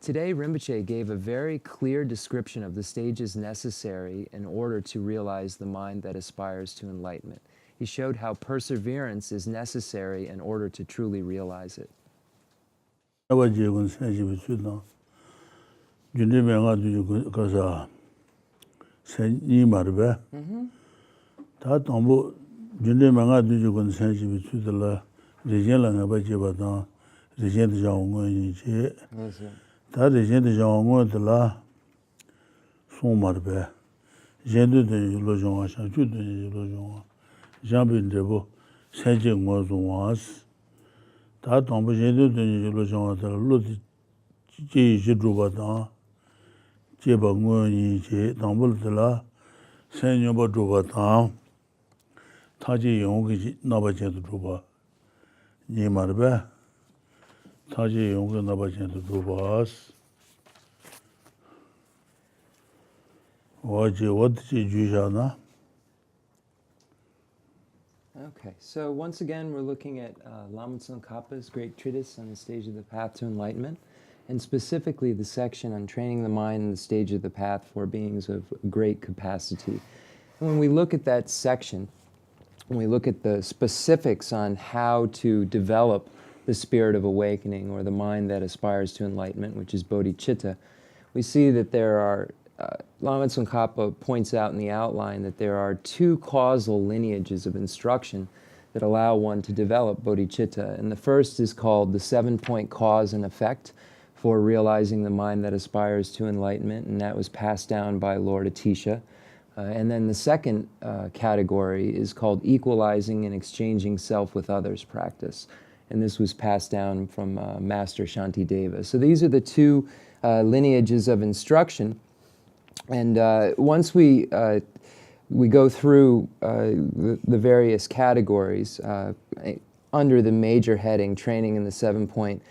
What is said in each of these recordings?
Today, Rinpoche gave a very clear description of the stages necessary in order to realize the mind that aspires to enlightenment. He showed how perseverance is necessary in order to truly realize it. Ta regent de jango de la son marbe jendu de lo jonga sha ju de lo jonga jambin de bo senje ngo zonwas ta tombo jendu de lo jonga de lo ji ji ju ba da je ba ngo ni je tombo de la senyo ba ju ba da ta ji yong ge na ba je de ju ba ni marbe 타지 용거 나바진도 두바스 어디 주잖아. Okay, so once again we're looking at Lama Tsongkhapa's great treatise on the stage of the path to enlightenment, and specifically the section on training the mind in the stage of the path for beings of great capacity. And when we look at that section, when we look at the specifics on how to develop the spirit of awakening, or the mind that aspires to enlightenment, which is bodhicitta, we see that there are, Lama Tsongkhapa points out in the outline that there are two causal lineages of instruction that allow one to develop bodhicitta. And the first is called the 7-point cause and effect for realizing the mind that aspires to enlightenment, and that was passed down by Lord Atisha. And then the second category is called equalizing and exchanging self with others practice. And this was passed down from Master Shantideva. So these are the two lineages of instruction. And once we go through the various categories under the major heading, training in the 7-point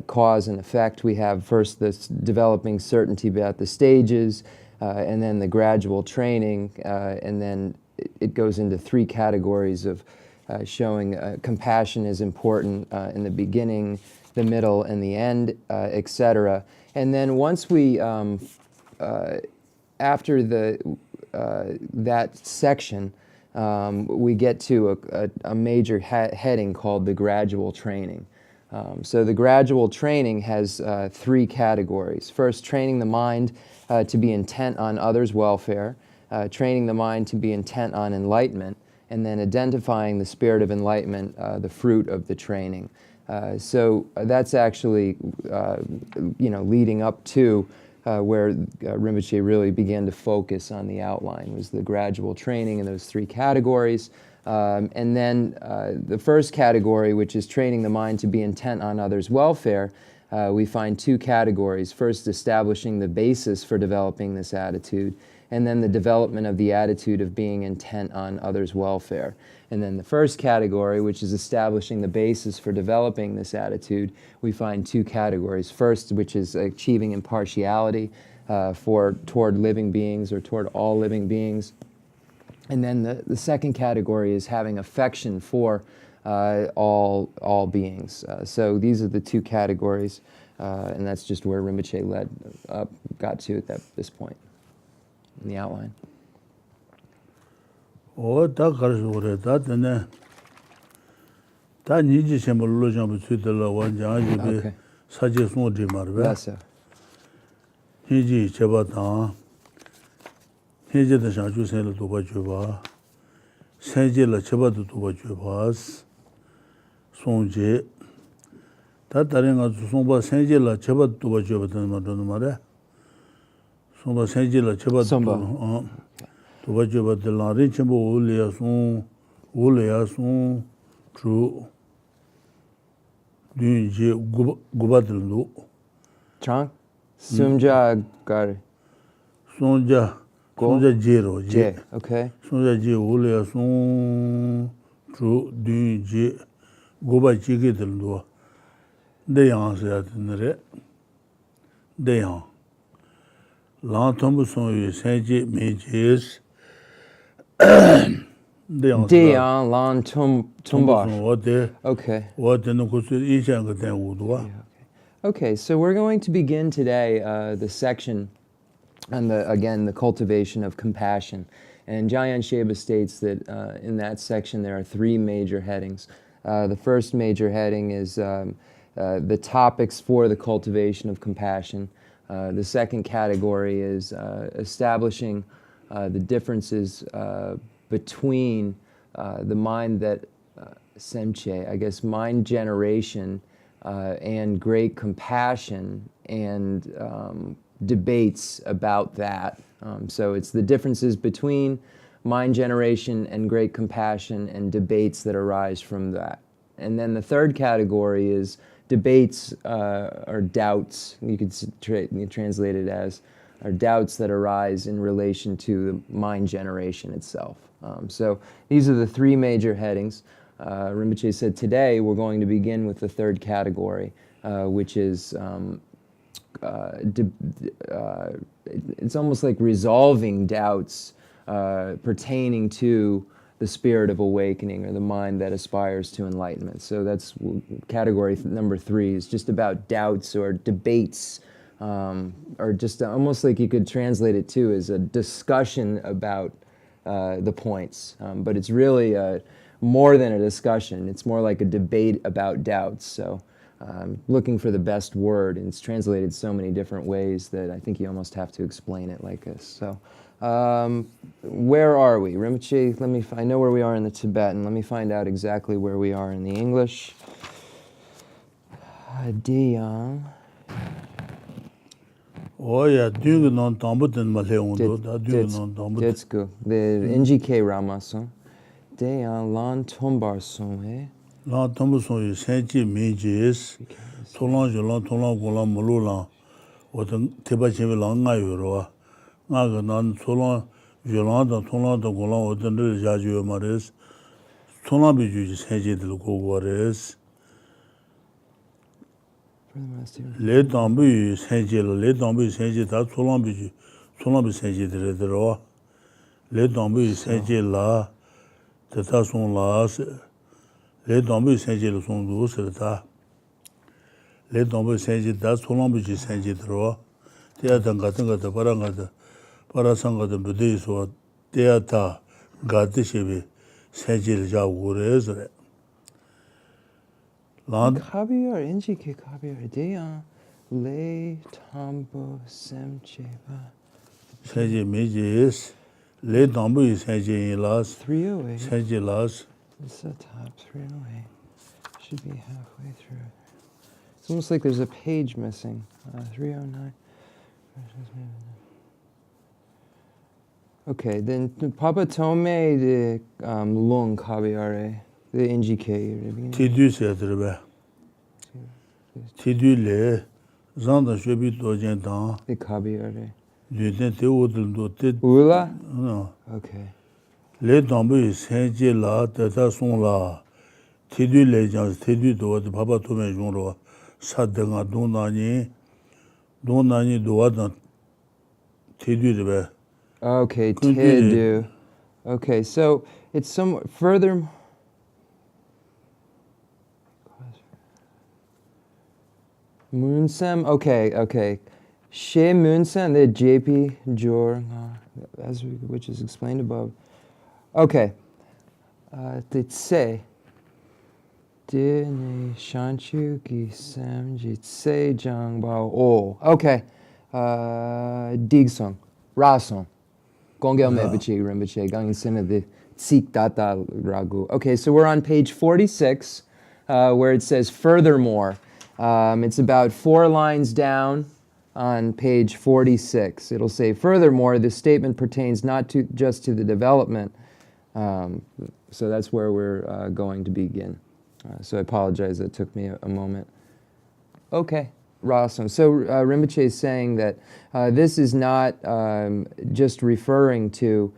cause and effect, we have first this developing certainty about the stages, and then the gradual training, and then it goes into 3 categories of showing compassion is important in the beginning, the middle, and the end, etc. And then once we, after that section, we get to a major heading called the gradual training. So the gradual training has 3 categories. First, training the mind to be intent on others' welfare, training the mind to be intent on enlightenment, and then identifying the spirit of enlightenment, the fruit of the training. So that's actually, leading up to where Rinpoche really began to focus on the outline, was the gradual training in those 3 categories. And then the first category, which is training the mind to be intent on others' welfare, we find 2 categories. First, establishing the basis for developing this attitude, and then the development of the attitude of being intent on others' welfare. And then the first category, which is establishing the basis for developing this attitude, we find 2 categories. First, which is achieving impartiality toward living beings, or toward all living beings. And then the second category is having affection for all beings. So these are the 2 categories, and that's just where Rinpoche got to at this point in the outline. Oh, that is that and that needs some illusion between the one judge, such as no dreamer. Yes, sir. He Chabata, he did the Shanju Sela to Bajuba, Sanjela Chabata to Bajubas, Sonje, that Taringa to Somba Sanjela Chabat to Bajuba than Madonna. Somba Sanjela Chabat to Bajuba de la Richembo, Uleason, True, Dunji Gubadlu. Chang? Sumja Gari. Sonja Jero, J. Okay. Sonja J. Uleason, True, Dunji Gubajigidlu. They answered in the red. They are. Lantom son Sanji Mages. Deon Lan Tumba. What there? Okay. What in the Kusu Ishang then would. Okay, so we're going to begin today the section on the cultivation of compassion. And Jayan Sheba states that in that section there are three major headings. The first major heading is the topics for the cultivation of compassion. The second category is establishing the differences between the mind that semche, I guess mind generation, and great compassion, and debates about that. So it's the differences between mind generation and great compassion and debates that arise from that. And then the third category is debates or doubts, you could translate it as, are doubts that arise in relation to the mind generation itself. So these are the three major headings. Rinpoche said today we're going to begin with the third category, which is it's almost like resolving doubts pertaining to the spirit of awakening or the mind that aspires to enlightenment. So that's category number 3, is just about doubts or debates, or just almost like you could translate it too as a discussion about the points. But it's really more than a discussion. It's more like a debate about doubts. So looking for the best word, and it's translated so many different ways that I think you almost have to explain it like this. So where are we? Rinpoche, I know where we are in the Tibetan. Let me find out exactly where we are in the English. Diyang. Oh yeah, doing non tambutin maleondo, da doing non tambut. That's good. The NGK Ramason. Diyang lan tombar son. La tambuson is senji mejes. Tolan jolan tolan golan mululan. Otan Tibetan lang ngayuro. Naga nan tolan jolan da tolan da golan otan de jaju mares. Tolan biju senji de gogores. Le dambu senji da tolan biju senji de dro. Le dambu senji la tata son la le dambu senji le son do serta. Le dambu senji da tolan biju senji dro. Tia tanga da paranga da parasanga da Buddhist so tia ta gadishibi senji le ja gores. Land Kabir, NGK Kabir, Diyang le tambo semcheva. senji mejes le dambu senji las 308. senji las It's the top 308. Should be halfway through. It's almost like there's a page missing. 309. Okay, then Papa Tome de Lung Kabiare, the NGK. tidu sedrebe tidu le zanda shobi dojen dan The Kabiare. le te odul do te Ula? no Okay. le dambu senji la tata son la tidu le jans tidu do de papa to me jonro sadanga donani do adan tidu de Okay, Continue. Tedu. Okay, so it's somewhat further. Moonsem, okay. She Moonsem, the JP Jor, which is explained above. Okay. Tse. Dine Shanchu Gisam Jitse Jang Bao O. Okay. Digsong. Rasong. Gongel Mebichi Rinpoche. Gangin Sina the Tsik Data Ragu. Okay, so we're on page 46, where it says furthermore. It's about 4 lines down on page 46. It'll say, furthermore, this statement pertains not just to the development. So that's where we're going to begin. So I apologize, that took me a moment. Okay, Rasom. So Rinpoche is saying that this is not just referring to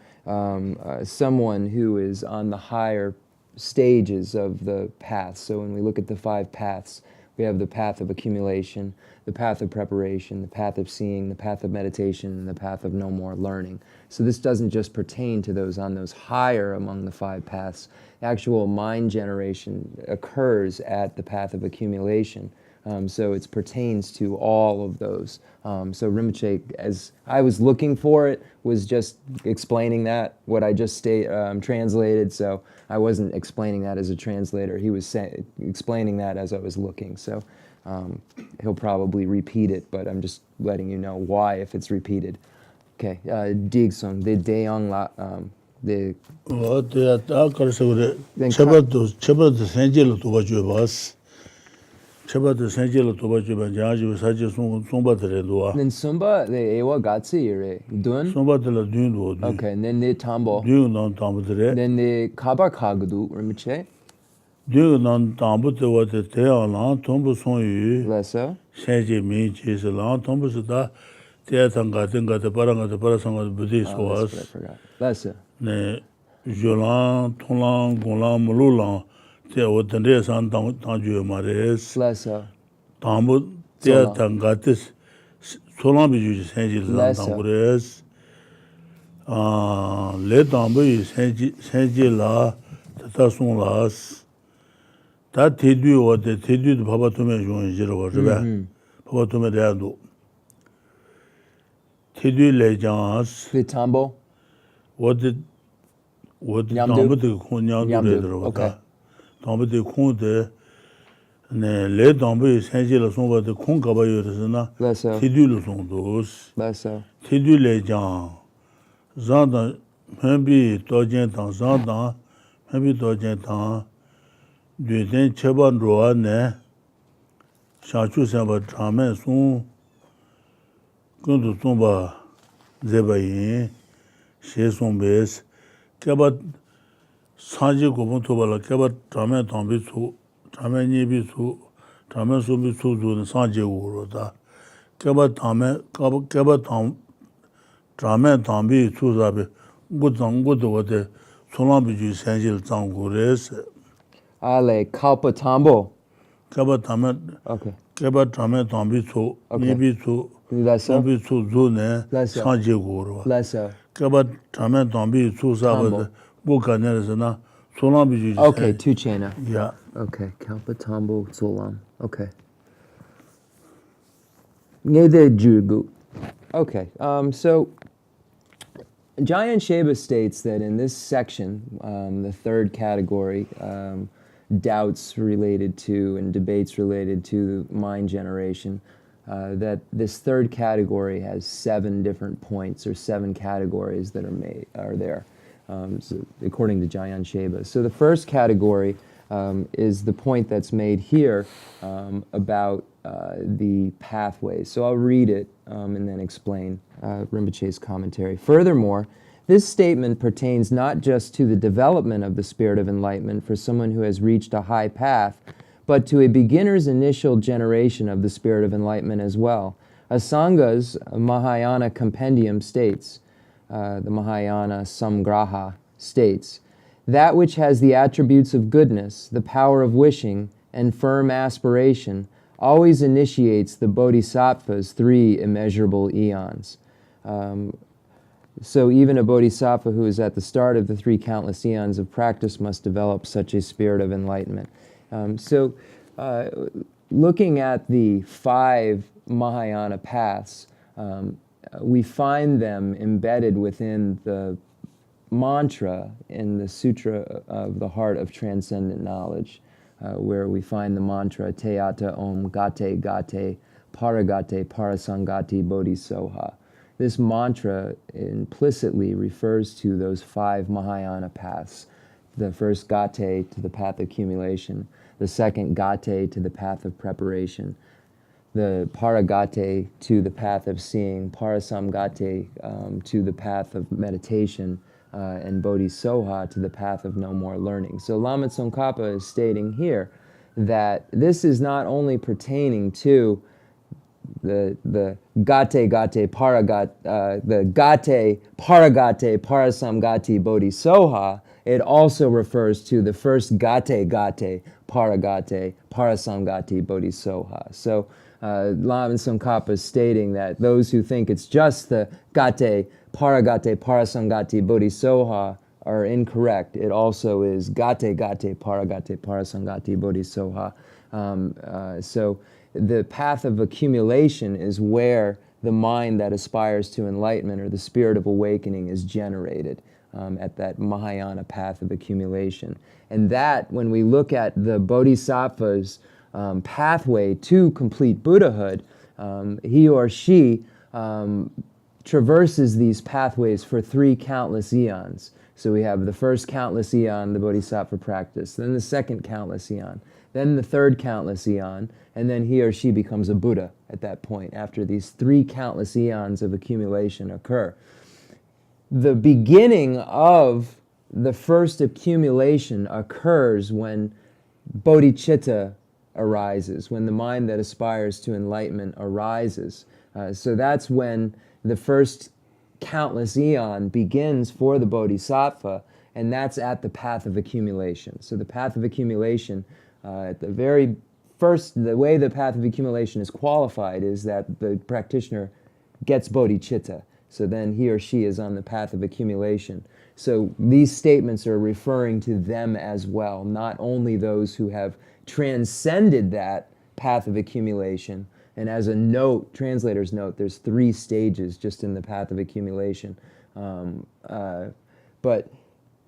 someone who is on the higher stages of the path. So when we look at the 5 paths, we have the path of accumulation, the path of preparation, the path of seeing, the path of meditation, and the path of no more learning. So this doesn't just pertain to those on those higher among the 5 paths. Actual mind generation occurs at the path of accumulation, So it pertains to all of those. So Rinpoche, as I was looking for it, was just explaining that, what I just translated. So I wasn't explaining that as a translator. He was explaining that as I was looking. So he'll probably repeat it, but I'm just letting you know why if it's repeated. Okay, Digsong, the Deyong La, the... Chepa senjilo tuba jubas. Chepa senjilo tuba juba jaji saji sumba teredua. Then Sumba, the Ewa Gatsi, or Dun? Sumba de la dun. Okay, and then the Tambo. Dun non tambu tere. Then the Kabar Kagadu, Rinpoche. Dun non tambu te wa te te lan tombu son yu. Lesso. Senji mi chi se lan tombu se da te tanga te paranga te parasanga Buddhist Oh, that's was. what I forgot. Lesso. Ne jolan tonlan gonlan mululan te o tende san tangju mares. Lesso. Tambu te tanga te solan bi ju senji lan tangures. Le tambu senji la ta son las. Ta tedu o te tedu baba tume jon jiro wa jeba. Baba tume de ando. Tedu le jans. The Tambo. What tambu de kon nyamdu de ro Okay. Tambu de kon de ne le tambu senji la son wa de kon ka ba yo de na. Lesso. Tedu le son dos. Lesso. Tedu le jan. Zan da membi to jen tan zan da membi to jen tan. Du den cheban roa ne. Shachu sen ba tramen son. Kundu son ba zeba yin. She son bes. Keba sanji gobon to bala keba tramen tambi su. Tramen nyebi su. Tramen su bi su zu ne sanji uro da. Keba tramen tambi su zabe. Gudu wate solan bi ju senjil zangu res. Ale Kalpa Tambo. Keba tramen Okay. tambi su. Nyebi su. Lesso. Tambi su zu ne Lesso. sanji uro. Lesso. Keba tramen tambi su Tambo. zabe. Buka ne resena. Solan bi ju Okay, two chena. Yeah. Okay, Kalpa Tambo Solam. Okay. Ngede Jugu. Okay, so Jayan Sheba states that in this section, the third category, doubts related to and debates related to mind generation, that this third category has 7 different points or 7 categories that are there, so according to Jayan Sheba. So the first category is the point that's made here about the pathways. So I'll read it and then explain Rinpoche's commentary. Furthermore, this statement pertains not just to the development of the spirit of enlightenment for someone who has reached a high path, but to a beginner's initial generation of the spirit of enlightenment as well. Asanga's Mahayana compendium states, the Mahayana Samgraha states, that which has the attributes of goodness, the power of wishing, and firm aspiration always initiates the bodhisattva's 3 immeasurable eons. So even a bodhisattva who is at the start of the 3 countless eons of practice must develop such a spirit of enlightenment. Looking at the 5 Mahayana paths, we find them embedded within the mantra in the Sutra of the Heart of Transcendent Knowledge, where we find the mantra Teata Om Gate Gate Paragate Parasangati Bodhisoha. This mantra implicitly refers to those 5 Mahayana paths. The first Gate to the path of accumulation, the second Gate to the path of preparation, the Paragate to the path of seeing, Parasamgate to the path of meditation, and Bodhisoha to the path of no more learning. So Lama Tsongkhapa is stating here that this is not only pertaining to the Gate Paragate Parasamgati Bodhisoha, it also refers to the first Gate Paragate Parasamgati Bodhisoha. So Lama Tsongkhapa is stating that those who think it's just the Gate Paragate Parasamgati Bodhisoha are incorrect. It also is gate gate paragate parasangati bodhisoha. So the path of accumulation is where the mind that aspires to enlightenment or the spirit of awakening is generated, at that Mahayana path of accumulation. And that, when we look at the bodhisattva's pathway to complete Buddhahood, he or she traverses these pathways for 3 countless eons. So we have the first countless eon, the bodhisattva practice, then the second countless eon, then the third countless eon, and then he or she becomes a Buddha at that point, after these 3 countless eons of accumulation occur. The beginning of the first accumulation occurs when bodhicitta arises, when the mind that aspires to enlightenment arises. So that's when the first countless eon begins for the bodhisattva, and that's at the path of accumulation. So the path of accumulation, at the very first, the way the path of accumulation is qualified is that the practitioner gets bodhicitta. So then he or she is on the path of accumulation. So these statements are referring to them as well, not only those who have transcended that path of accumulation. And as a note, translator's note, there's 3 stages just in the path of accumulation. But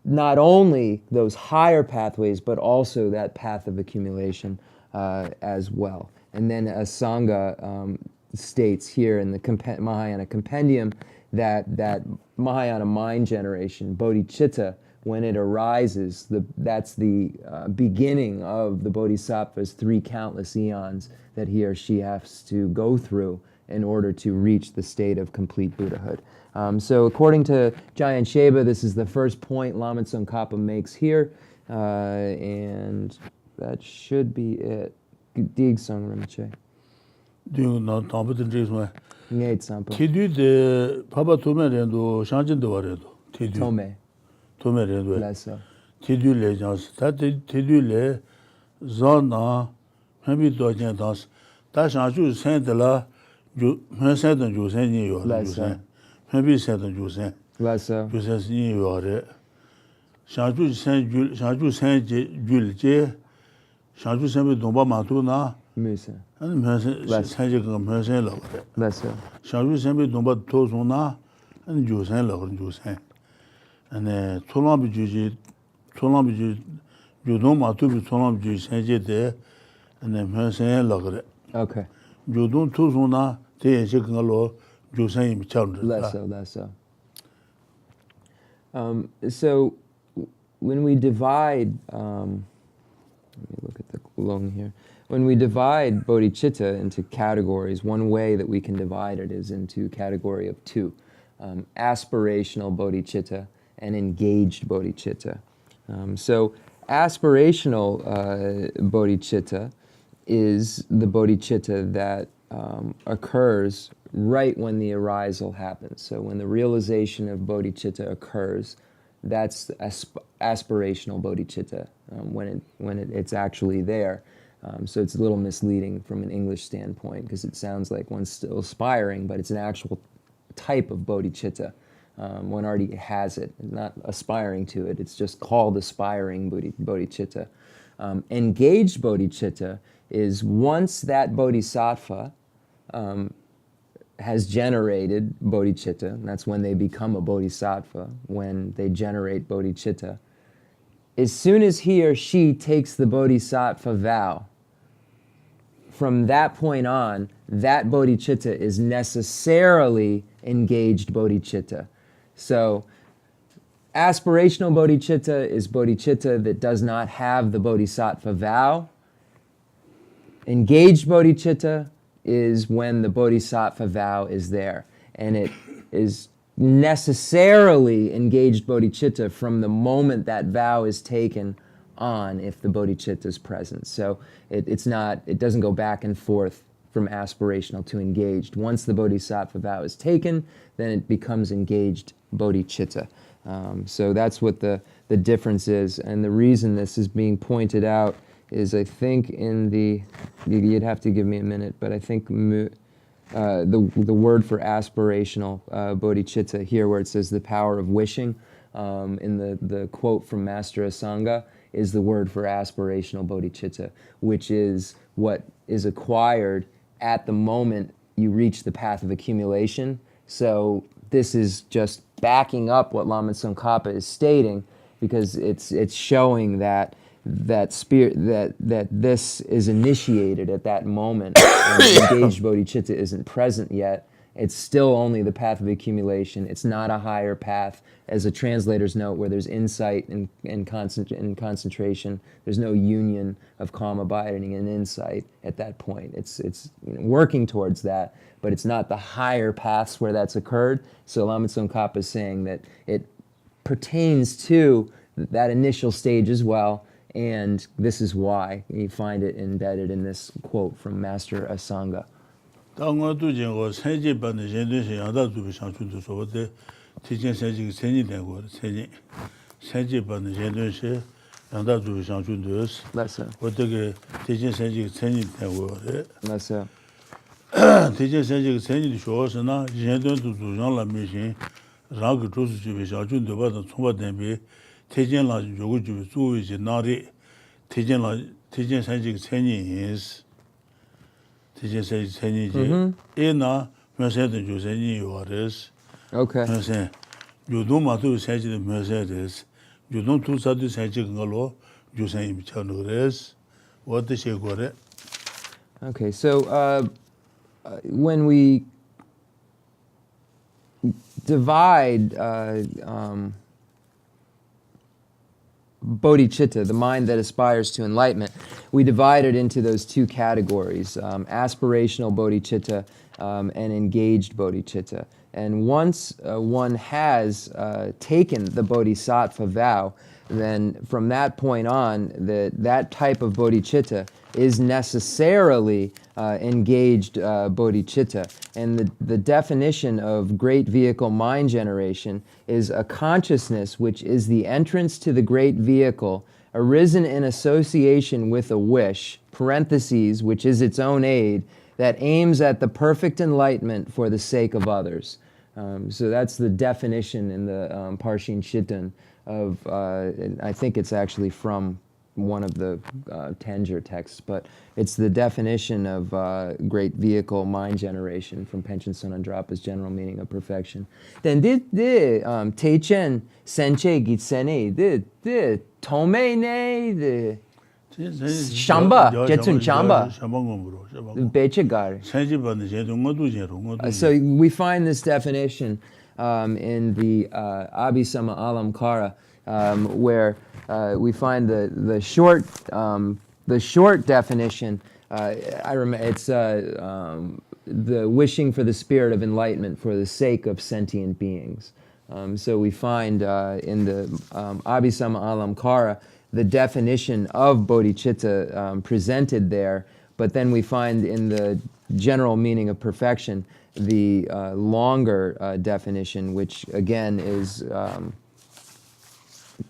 not only those higher pathways, but also that path of accumulation as well. And then Asanga states here in the Mahayana Compendium that Mahayana mind generation, bodhicitta, when it arises, that's the beginning of the bodhisattva's 3 countless eons that he or she has to go through in order to reach the state of complete Buddhahood. So according to Jayan Sheba, this is the first point Lama Tsongkhapa makes here, and that should be it. Dig Song Rinpoche. Do not talk about the dreams. Ngait Sampo. Tidu de Papa Tome Rendo, Shanjin de Varedo. Tome. Tome Rendo. Lessa. Tidu le Jans, that Tidu le Zona, maybe Dojan dance. That Shanju sent the la, you sent and you send you. Lessa. Maybe sent and you send. Lessa. You send you are. Shanju sent Julje, Shanju sent Domba Matuna. Musa. And Mercy Love. Lessa. Shanju sent Domba Tozuna and you send love and you send. And Tolam Juji, you don't want to be Tolam Juji sent there, and then Mercy Love. Okay. You don't Tozuna, they are shaking a law, you say him child. Lessa. So when we divide, let me look at the long here. When we divide bodhicitta into categories, one way that we can divide it is into category of 2, aspirational bodhicitta and engaged bodhicitta. So aspirational bodhicitta is the bodhicitta that occurs right when the arisal happens. So when the realization of bodhicitta occurs, that's aspirational bodhicitta, when it's actually there. So it's a little misleading from an English standpoint because it sounds like one's still aspiring, but it's an actual type of bodhicitta. One already has it, not aspiring to it. It's just called aspiring bodhicitta. Engaged bodhicitta is once that bodhisattva has generated bodhicitta, and that's when they become a bodhisattva, when they generate bodhicitta. As soon as he or she takes the bodhisattva vow, from that point on, that bodhicitta is necessarily engaged bodhicitta. So, aspirational bodhicitta is bodhicitta that does not have the bodhisattva vow. Engaged bodhicitta is when the bodhisattva vow is there, and it is necessarily engaged bodhicitta from the moment that vow is taken on, if the bodhicitta is present. So it doesn't go back and forth from aspirational to engaged. Once the bodhisattva vow is taken, then it becomes engaged bodhicitta. So that's what the difference is, and the reason this is being pointed out is, I think in the, you'd have to give me a minute, but I think the word for aspirational bodhicitta here, where it says the power of wishing, in the quote from Master Asanga is the word for aspirational bodhicitta, which is what is acquired at the moment you reach the path of accumulation. So this is just backing up what Lama Tsongkhapa is stating, because it's showing that spirit that this is initiated at that moment, and engaged bodhicitta isn't present yet. It's still only the path of accumulation. It's not a higher path, as a translator's note, where there's insight and concentration. There's no union of calm abiding and insight at that point. It's working towards that, but it's not the higher paths where that's occurred. So Lama Tsongkhapa is saying that it pertains to that initial stage as well, and this is why you find it embedded in this quote from Master Asanga. Okay. Okay, so when we divide bodhicitta, the mind that aspires to enlightenment, we divide it into those two categories, aspirational bodhicitta and engaged bodhicitta. And once one has taken the bodhisattva vow, then from that point on, that type of bodhicitta is necessarily engaged bodhicitta. And the definition of great vehicle mind generation is a consciousness which is the entrance to the great vehicle, arisen in association with a wish, parentheses, which is its own aid, that aims at the perfect enlightenment for the sake of others. So that's the definition in the Parshin Shittan of, I think it's actually from one of the Tanjir texts, but it's the definition of great vehicle mind generation from Panchen Sonandrapa's general meaning of perfection. Then Teichen Senche Gitsene, the Tome ne, Shamba, Jetsun Shamba, Bechegar. So we find this definition in the Abhisama Alamkara, where we find the short definition. I remember it's the wishing for the spirit of enlightenment for the sake of sentient beings. So we find in the Abhisama Alamkara the definition of bodhicitta presented there, but then we find in the general meaning of perfection the longer definition, which again is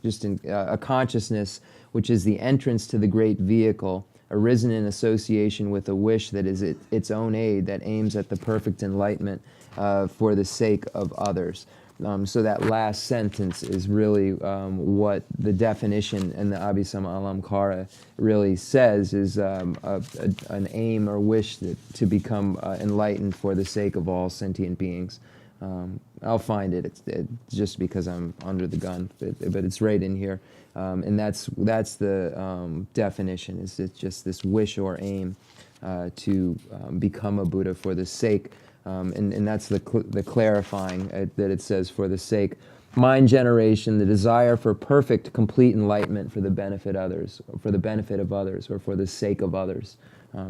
just a consciousness which is the entrance to the great vehicle, arisen in association with a wish that is its own aid, that aims at the perfect enlightenment for the sake of others. So that last sentence is really what the definition in the Abhisama Alamkara really says is an aim or wish to become enlightened for the sake of all sentient beings. I'll find it. It's just because I'm under the gun, but it's right in here. And that's the definition. It's just this wish or aim to become a Buddha for the sake. And that's the clarifying that it says for the sake. Mind generation, the desire for perfect, complete enlightenment for the benefit others, or for the benefit of others, or for the sake of others.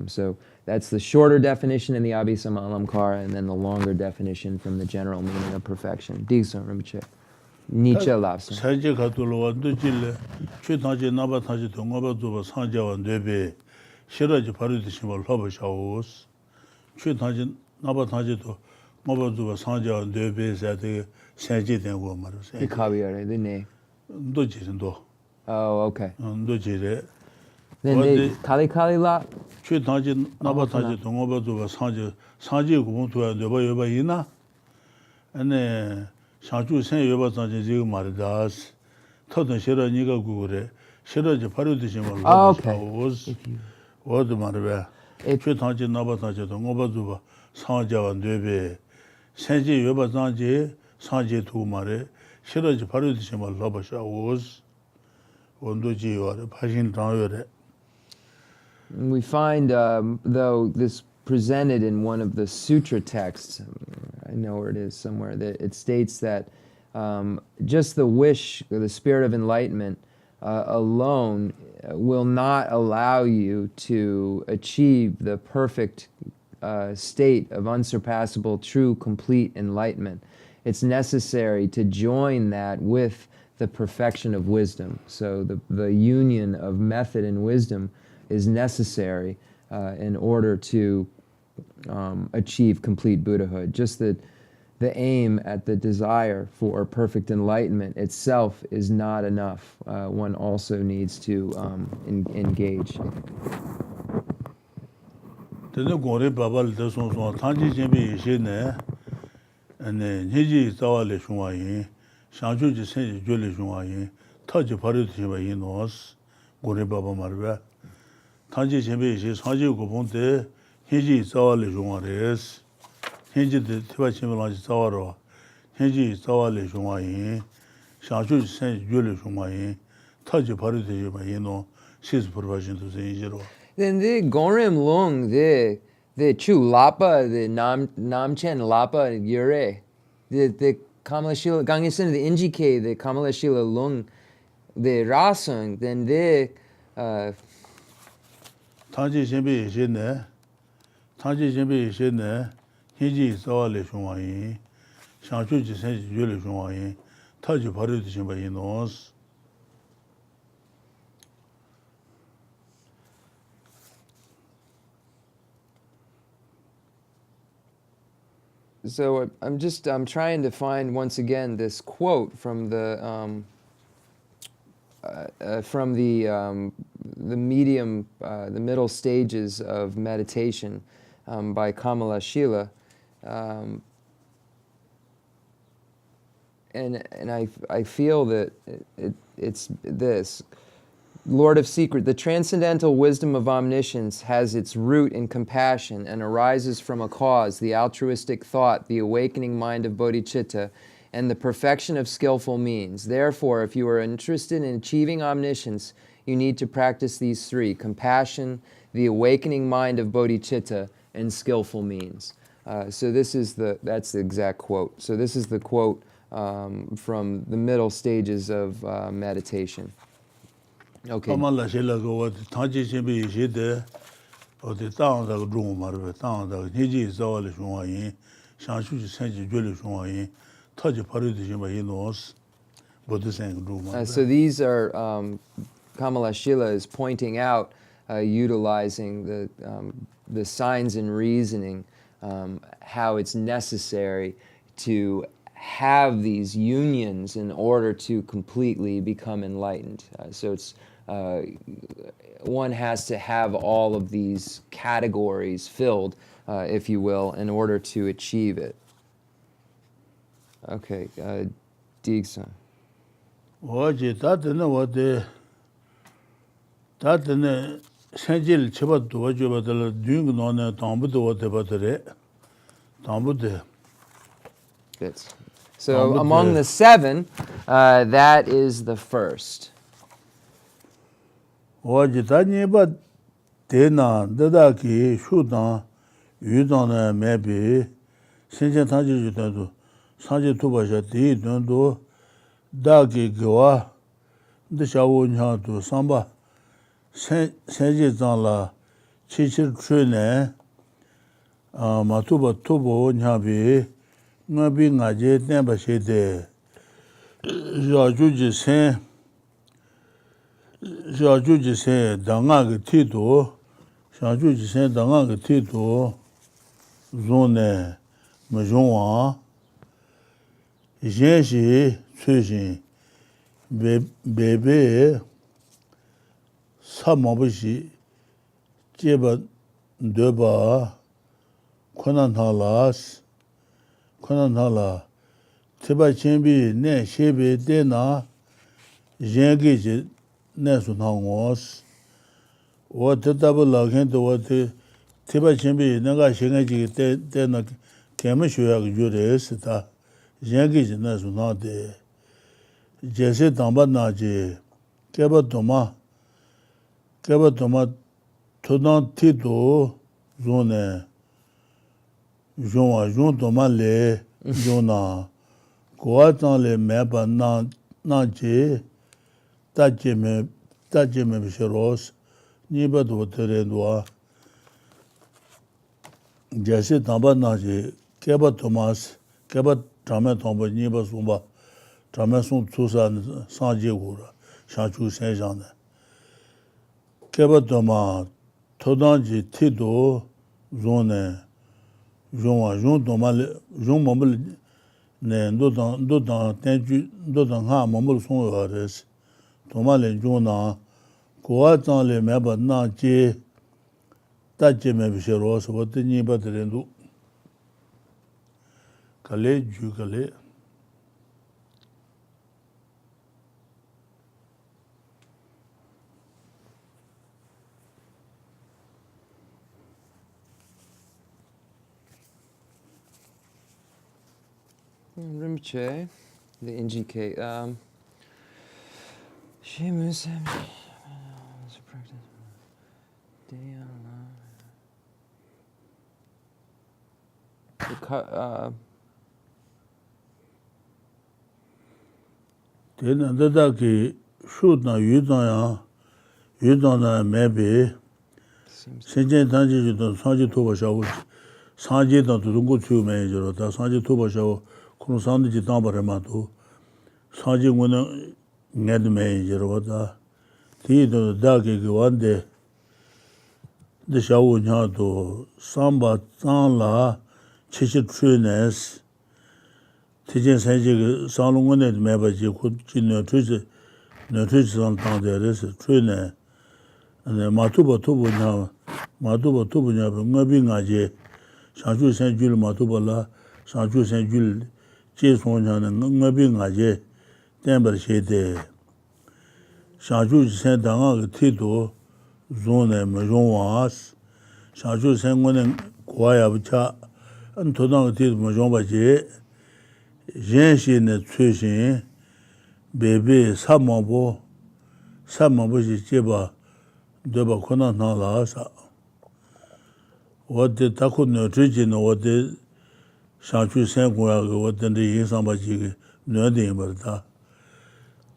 So that's the shorter definition in the Abhisama Alamkara, and then the longer definition from the general meaning of perfection. Digso Rinpoche. Nietzsche Lobsang. Oh, okay. Then they Kali la. 상주 생여바 상제 지금 말다스 터던 싫어 니가 구그래 싫어지 바로 드시면 Okay. 워드 말বে 최상제 나바상제도 오바주바 상자와 뇌베 생제 여바 상제 상제 두 말에 싫어지 바로 드시면 러버샤오스 원도지와 파신 당여래. We find, though, this presented in one of the sutra texts, I know where it is somewhere, that it states that just the wish, or the spirit of enlightenment alone will not allow you to achieve the perfect state of unsurpassable, true, complete enlightenment. It's necessary to join that with the perfection of wisdom. So the union of method and wisdom is necessary in order to achieve complete Buddhahood. Just the aim at the desire for perfect enlightenment itself is not enough. One also needs to engage. 근데 고래 바발 대송송 단지 재미 이시네. 네, 니지 자와래 중화이. 상주지 생지 줄래 중화이. 터지 버려지 바이 노스. 고래 바바 말베. 단지 재미 이시 상지 고본데 니지 자와래 중화레스. 니지데 티바치밀라지 자와로. 니지 자와래 중화이. 상주지 생지 줄래 중화이. 터지 버려지 바이 노. 시스 프로바신도 생지로. Then the Gorim Lung, the Chu Lapa, the Namchen Lapa Yure, the Kamala Shila Gangesan, the Injike, the Kamala Shila Lung, the Rasung, then the Tanji Jimbi Jine, Tanji Jimbi Jine, Hiji Zawali Shumayi, Shanchu Jisenji Juli Shumayi, Taji Paru Jimba Inos. So I'm trying to find once again this quote from the medium, the middle stages of meditation by Kamala Shila, and I feel that it's this. Lord of Secret, the transcendental wisdom of omniscience has its root in compassion and arises from a cause, the altruistic thought, the awakening mind of bodhicitta, and the perfection of skillful means. Therefore, if you are interested in achieving omniscience, you need to practice these three: compassion, the awakening mind of bodhicitta, and skillful means. So that's the exact quote. So this is the quote from the middle stages of meditation. Okay. Kamala Shila go Tanji Jimbi Jide, or the town of Room, or the town of Niji Zawali Shumayi, Shanchu Senji Juli Shumayi, Taji Paru Jimba Inos, Buddhist room. So these are, Kamala Shila is pointing out, utilizing the signs and reasoning, how it's necessary to have these unions in order to completely become enlightened. So it's one has to have all of these categories filled, if you will, in order to achieve it. Okay, Digson. Oji tatene wade tatene senjil chibat duwajo badala dung nona tambudu wade badare tambude. Bits. So among the seven, that is the first. Oji tanyeba dena dadaki shudan yudana mebi sentient tanji judandu sanje tubasha di dundu dagi gwa deshawo nyadu samba senje zanla chichir chune matuba tubo nyabi ngabi ngaje tenba shede jajuji sen danga ge tido jajuji sen danga ge tido zone mjongwa jenshi chujin bebe samabushi jeba deba konantala Tiba Chenbi ne Shebe de na Jengi ne su na ngos. What the double log into what the Tiba Chenbi Naga Shengi de na Kemishu Juris, Jengi ne su na de Jesse Tamba Naji, Keba Toma Todan Tito Zone Jonwa Jon Toma le Jona Goatan le Meba Naji Tajime Bisharos Niba do Terendua Jesse Tamba Naji Keba Thomas Keba Trame Tomba Niba Sumba Trame Sun Tusan Sanji Gura Shanchu Saint Jean Keba Toma Todanji Tito Zone Jonwa Jon Toma Jon Momble ne Dodan Tenju Dodan Ha Momble Son Yares Toma le Jona Goatan le Meba Naji Tajime Bisharos what the Niba Terendu Kale Jukale. Rinpoche, the NGK. Shemus. Tena Dadaki shoot na Yudana maybe Sentient Tanji to Sanji Toba Shaw Sanji to Tungu 2 major, the Sanji Toba Shaw, Kunsandi Tambaramato, Sanji Wuna Ned Major, what the Tito Daki one day the Shaw Nyato, Samba Sanla, Chichitrunes, Teaching Sanji Salungunet Mabaji could nutrition on there is a trainer. And Matuba Tubu Tubunya, Nabingaje, Sanju Saint Jules Matubala, Sanju Saint Jules, Jason and Nabingaje, Temper Shade, Sanju Saint Danga Tito, Zone Majonwas, Sanju Saint Winning Quayacha, and Todang Tito Majonbaje, Jenshi Nutrition, Baby Samabo Jeba. Deba Kona Nala Asa. What the Taku nutrition or what the Shanchu Sanguag, what the Yisambaji, Nerding Berta.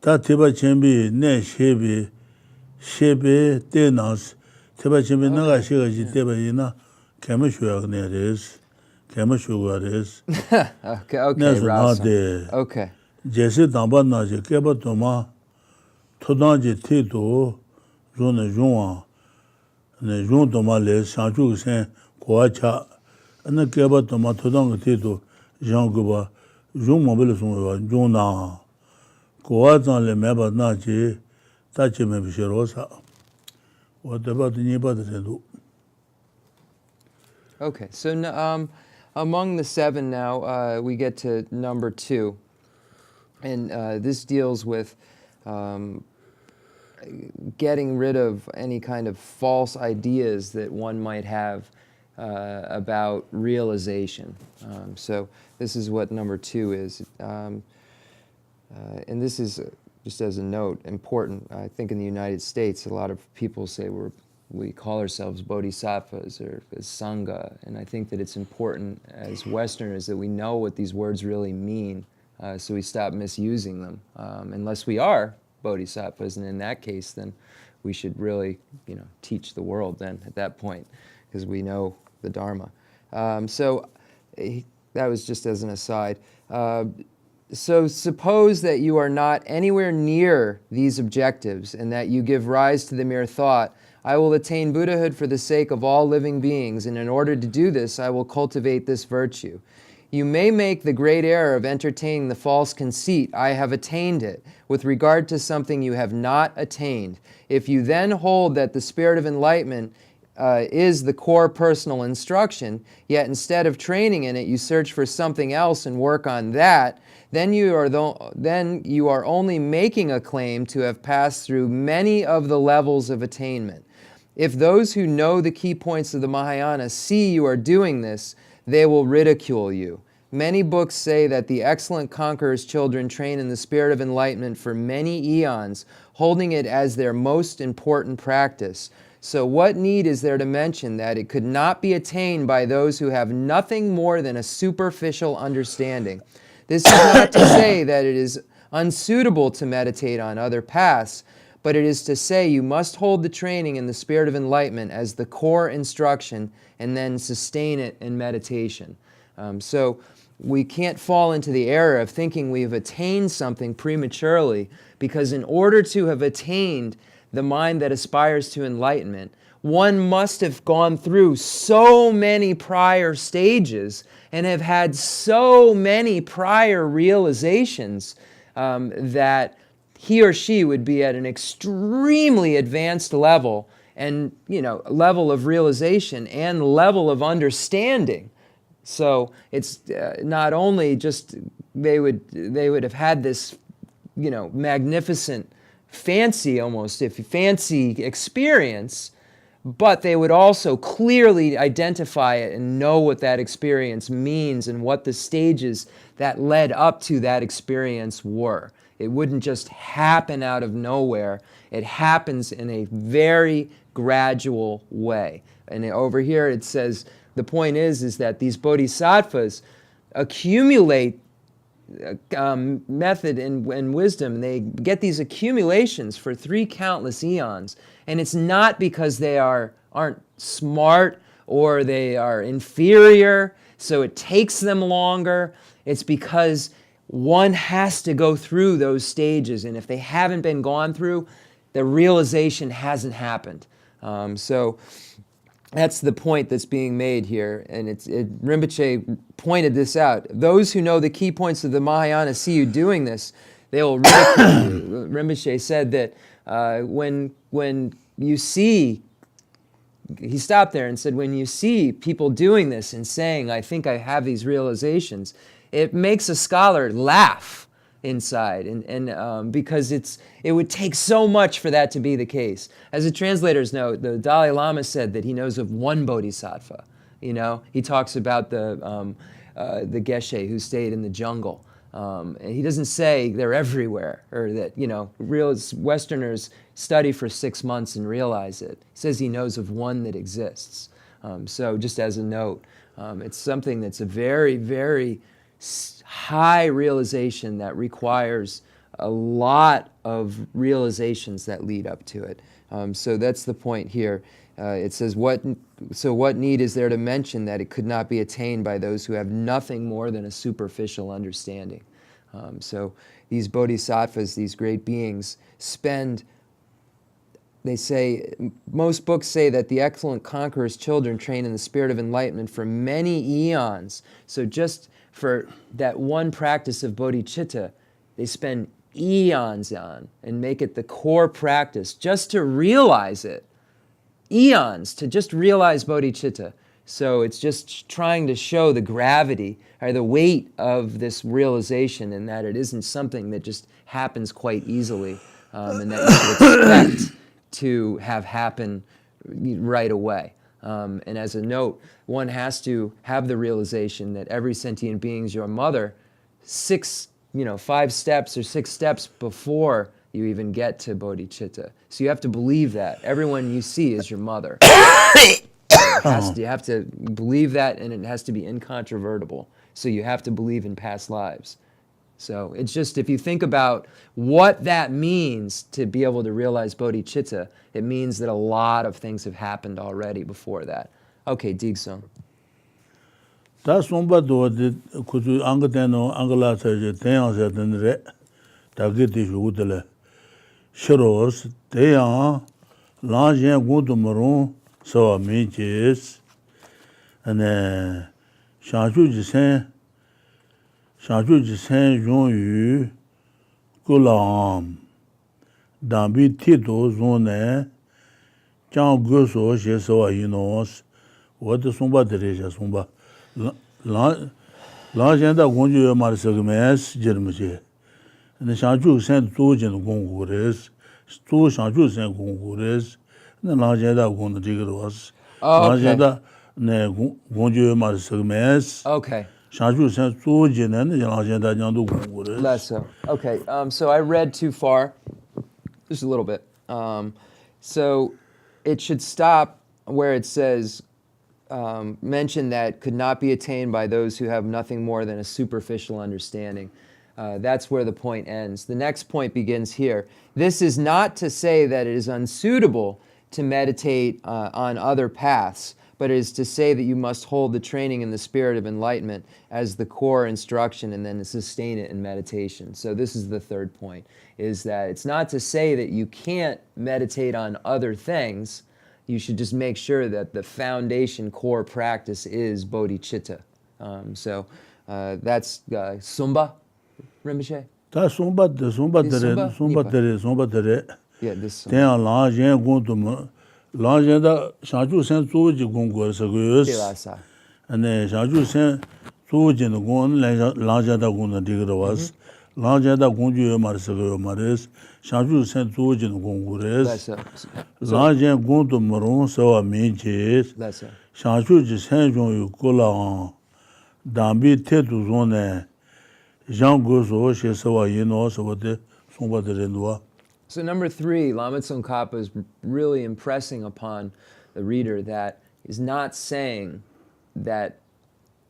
Tiba Chembi, Ne Shebe, Tenas, Tiba Chembi Naga Shigaji Teba Kemishu Agneres, Kemishu Gares. Okay, Rasan. Okay. Jesse Damba Naji, Keba Toma, Todanji Tito, Zone Juan, and Jun Tomale, Sanju Saint Coacha, and the Keba Toma Todang Tito, Jean Guba, Jun Mobile Juna, Coatan le Meba Naji, Tachime Bisharosa. What about the Nibata do? Okay, so among the 7 now, we get to number 2. And this deals with getting rid of any kind of false ideas that one might have about realization. So this is what number 2 is. And this is, just as a note, important. I think in the United States, a lot of people say we call ourselves bodhisattvas or sangha, and I think that it's important as Westerners that we know what these words really mean, so we stop misusing them, unless we are bodhisattvas, and in that case, then we should really, teach the world then at that point, because we know the Dharma. So that was just as an aside. So suppose that you are not anywhere near these objectives and that you give rise to the mere thought, I will attain Buddhahood for the sake of all living beings, and in order to do this, I will cultivate this virtue. You may make the great error of entertaining the false conceit, I have attained it, with regard to something you have not attained. If you then hold that the spirit of enlightenment is the core personal instruction, yet instead of training in it, you search for something else and work on that, then you are only making a claim to have passed through many of the levels of attainment. If those who know the key points of the Mahayana see you are doing this, they will ridicule you. Many books say that the excellent conqueror's children train in the spirit of enlightenment for many eons, holding it as their most important practice. So what need is there to mention that it could not be attained by those who have nothing more than a superficial understanding? This is not to say that it is unsuitable to meditate on other paths, but it is to say you must hold the training in the spirit of enlightenment as the core instruction and then sustain it in meditation. So we can't fall into the error of thinking we have attained something prematurely, because in order to have attained the mind that aspires to enlightenment, one must have gone through so many prior stages and have had so many prior realizations that he or she would be at an extremely advanced level, and level of realization and level of understanding. So it's not only just they would have had this magnificent fancy experience, but they would also clearly identify it and know what that experience means and what the stages that led up to that experience were. It wouldn't just happen out of nowhere. It happens in a very gradual way. And over here it says, the point is that these bodhisattvas accumulate method and wisdom. They get these accumulations for 3 countless eons, and it's not because they aren't smart or they are inferior, so it takes them longer. It's because one has to go through those stages, and if they haven't been gone through, the realization hasn't happened. So that's the point that's being made here, and Rinpoche pointed this out. Those who know the key points of the Mahayana see you doing this, they will ridicule you. Rinpoche said that when you see, he stopped there and said, when you see people doing this and saying, I think I have these realizations, it makes a scholar laugh inside, and because it would take so much for that to be the case. As a translator's note, the Dalai Lama said that he knows of one bodhisattva. He talks about the Geshe who stayed in the jungle. And he doesn't say they're everywhere, or that real Westerners study for 6 months and realize it. He says he knows of one that exists. So just as a note, it's something that's a very, very high realization that requires a lot of realizations that lead up to it. So that's the point here. It says, what need is there to mention that it could not be attained by those who have nothing more than a superficial understanding? So these bodhisattvas, these great beings, they say, most books say that the excellent conqueror's children train in the spirit of enlightenment for many eons. So just for that one practice of bodhicitta, they spend eons on and make it the core practice just to realize it. Eons to just realize bodhicitta. So it's just trying to show the gravity or the weight of this realization, and that it isn't something that just happens quite easily, and that you should expect to have happen right away. And as a note, one has to have the realization that every sentient being is your mother 5 steps or 6 steps before you even get to bodhicitta. So you have to believe that. Everyone you see is your mother. You have to believe that, and it has to be incontrovertible. So you have to believe in past lives. So it's just, if you think about what that means to be able to realize bodhicitta, it means that a lot of things have happened already before that. Okay, Digsong. Da somba do de kuzu angadeno angala saje teyan se denre tagiti jugudele shiros teyan lanjen gudumaron so mejes ane shanju jisen jonyu kulam dambi tido zone Jiang Gu So Xie So Yinos, what the Sumba Teresia Sumba. L'agenda Gonju Mar Segments, Germaji. And the Shanju sent two Jin Gongures, two Shanju sent Gongures, and the L'agenda Gon the Digger was. Oh, okay. L'agenda Gonju Mar Segments. Okay. Shanju sent two Jin and the L'agenda Yandu Gongures. Less so. Okay. So I read too far, just a little bit. So it should stop where it says, mention that could not be attained by those who have nothing more than a superficial understanding. That's where the point ends. The next point begins here. This is not to say that it is unsuitable to meditate on other paths, but it is to say that you must hold the training in the spirit of enlightenment as the core instruction and then sustain it in meditation. So this is the third point, is that it's not to say that you can't meditate on other things. You should just make sure that the foundation core practice is bodhicitta. That's Sumba Rinpoche. That's Sumba Tere. Yeah, this Sumba. Then L'agenda Gontu, L'agenda Shanju sent two Gongures, Tilasa. and then Shanju sent two Jin Gon, L'agenda Gon the Digger was. L'agenda Gonju Marsego Maris, Shanju sent two Jin Gongures. L'agenda Gontu Maron, so a minches. Shanju just sent you Gola Dambi Tetu Zone, Jean Gozo, she saw so what the Sumba Terendua. So number 3, Lama Tsongkhapa is really impressing upon the reader that he's not saying that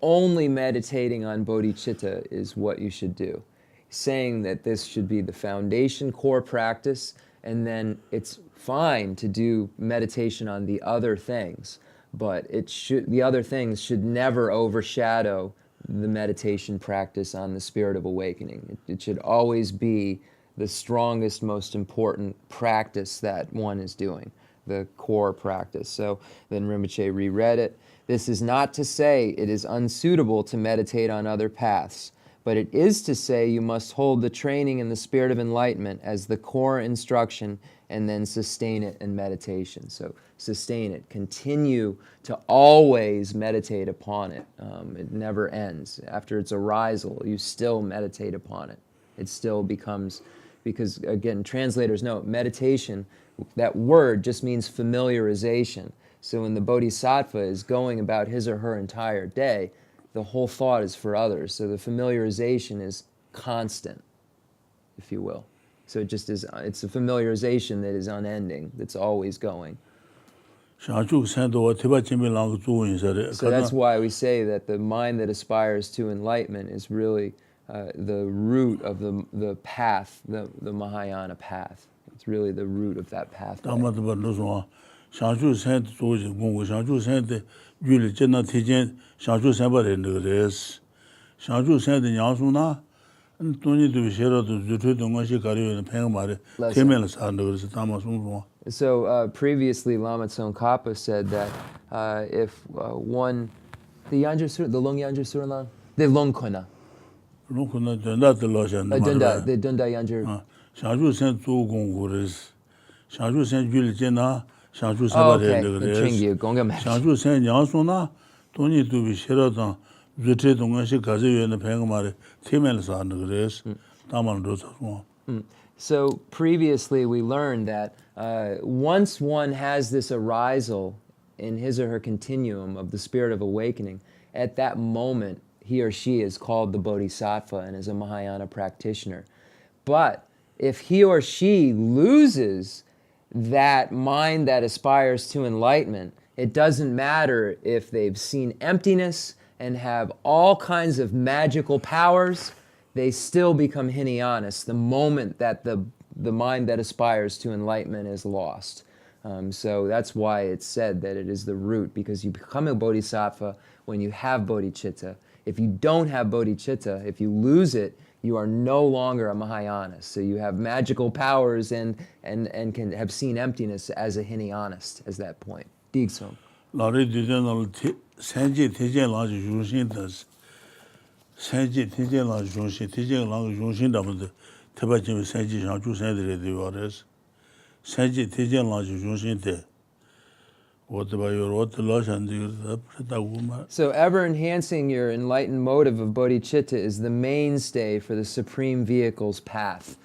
only meditating on bodhicitta is what you should do. He's saying that this should be the foundation core practice, and then it's fine to do meditation on the other things, but the other things should never overshadow the meditation practice on the spirit of awakening. It should always be the strongest, most important practice that one is doing, the core practice. So then Rinpoche reread it. This is not to say it is unsuitable to meditate on other paths, but it is to say you must hold the training in the spirit of enlightenment as the core instruction and then sustain it in meditation. So sustain it. Continue to always meditate upon it. It never ends. After its arisal, you still meditate upon it. It still becomes, because again, translators know meditation, that word just means familiarization. So when the bodhisattva is going about his or her entire day, the whole thought is for others. So the familiarization is constant, if you will. So it just is, it's a familiarization that is unending, that's always going. So that's why we say that the mind that aspires to enlightenment is really the root of the path, the Mahayana path. It's really the root of that path. So previously Lama Tsongkhapa said that if one, the Long Yanjur Suralan, the Longkona. The Dunda Yanjur. Shangju sen tu gongures. Shangju sen jul jena, Shangju sen ba de Shangju sen nyangsu na, toni tu bi shiradan, zute donga shi gaze yuene penga mare, temel sa nagres, taman do sa. So previously we learned that once one has this arisal in his or her continuum of the spirit of awakening, at that moment he or she is called the bodhisattva and is a Mahayana practitioner. But if he or she loses that mind that aspires to enlightenment, it doesn't matter if they've seen emptiness and have all kinds of magical powers, they still become Hinianas the moment that the mind that aspires to enlightenment is lost. So that's why it's said that it is the root, because you become a bodhisattva when you have bodhicitta. If you don't have bodhicitta, if you lose it, you are no longer a Mahayanist. So you have magical powers and can have seen emptiness as a Hinianist at that point. Digsom. So ever enhancing your enlightened motive of bodhicitta is the mainstay for the Supreme Vehicle's path.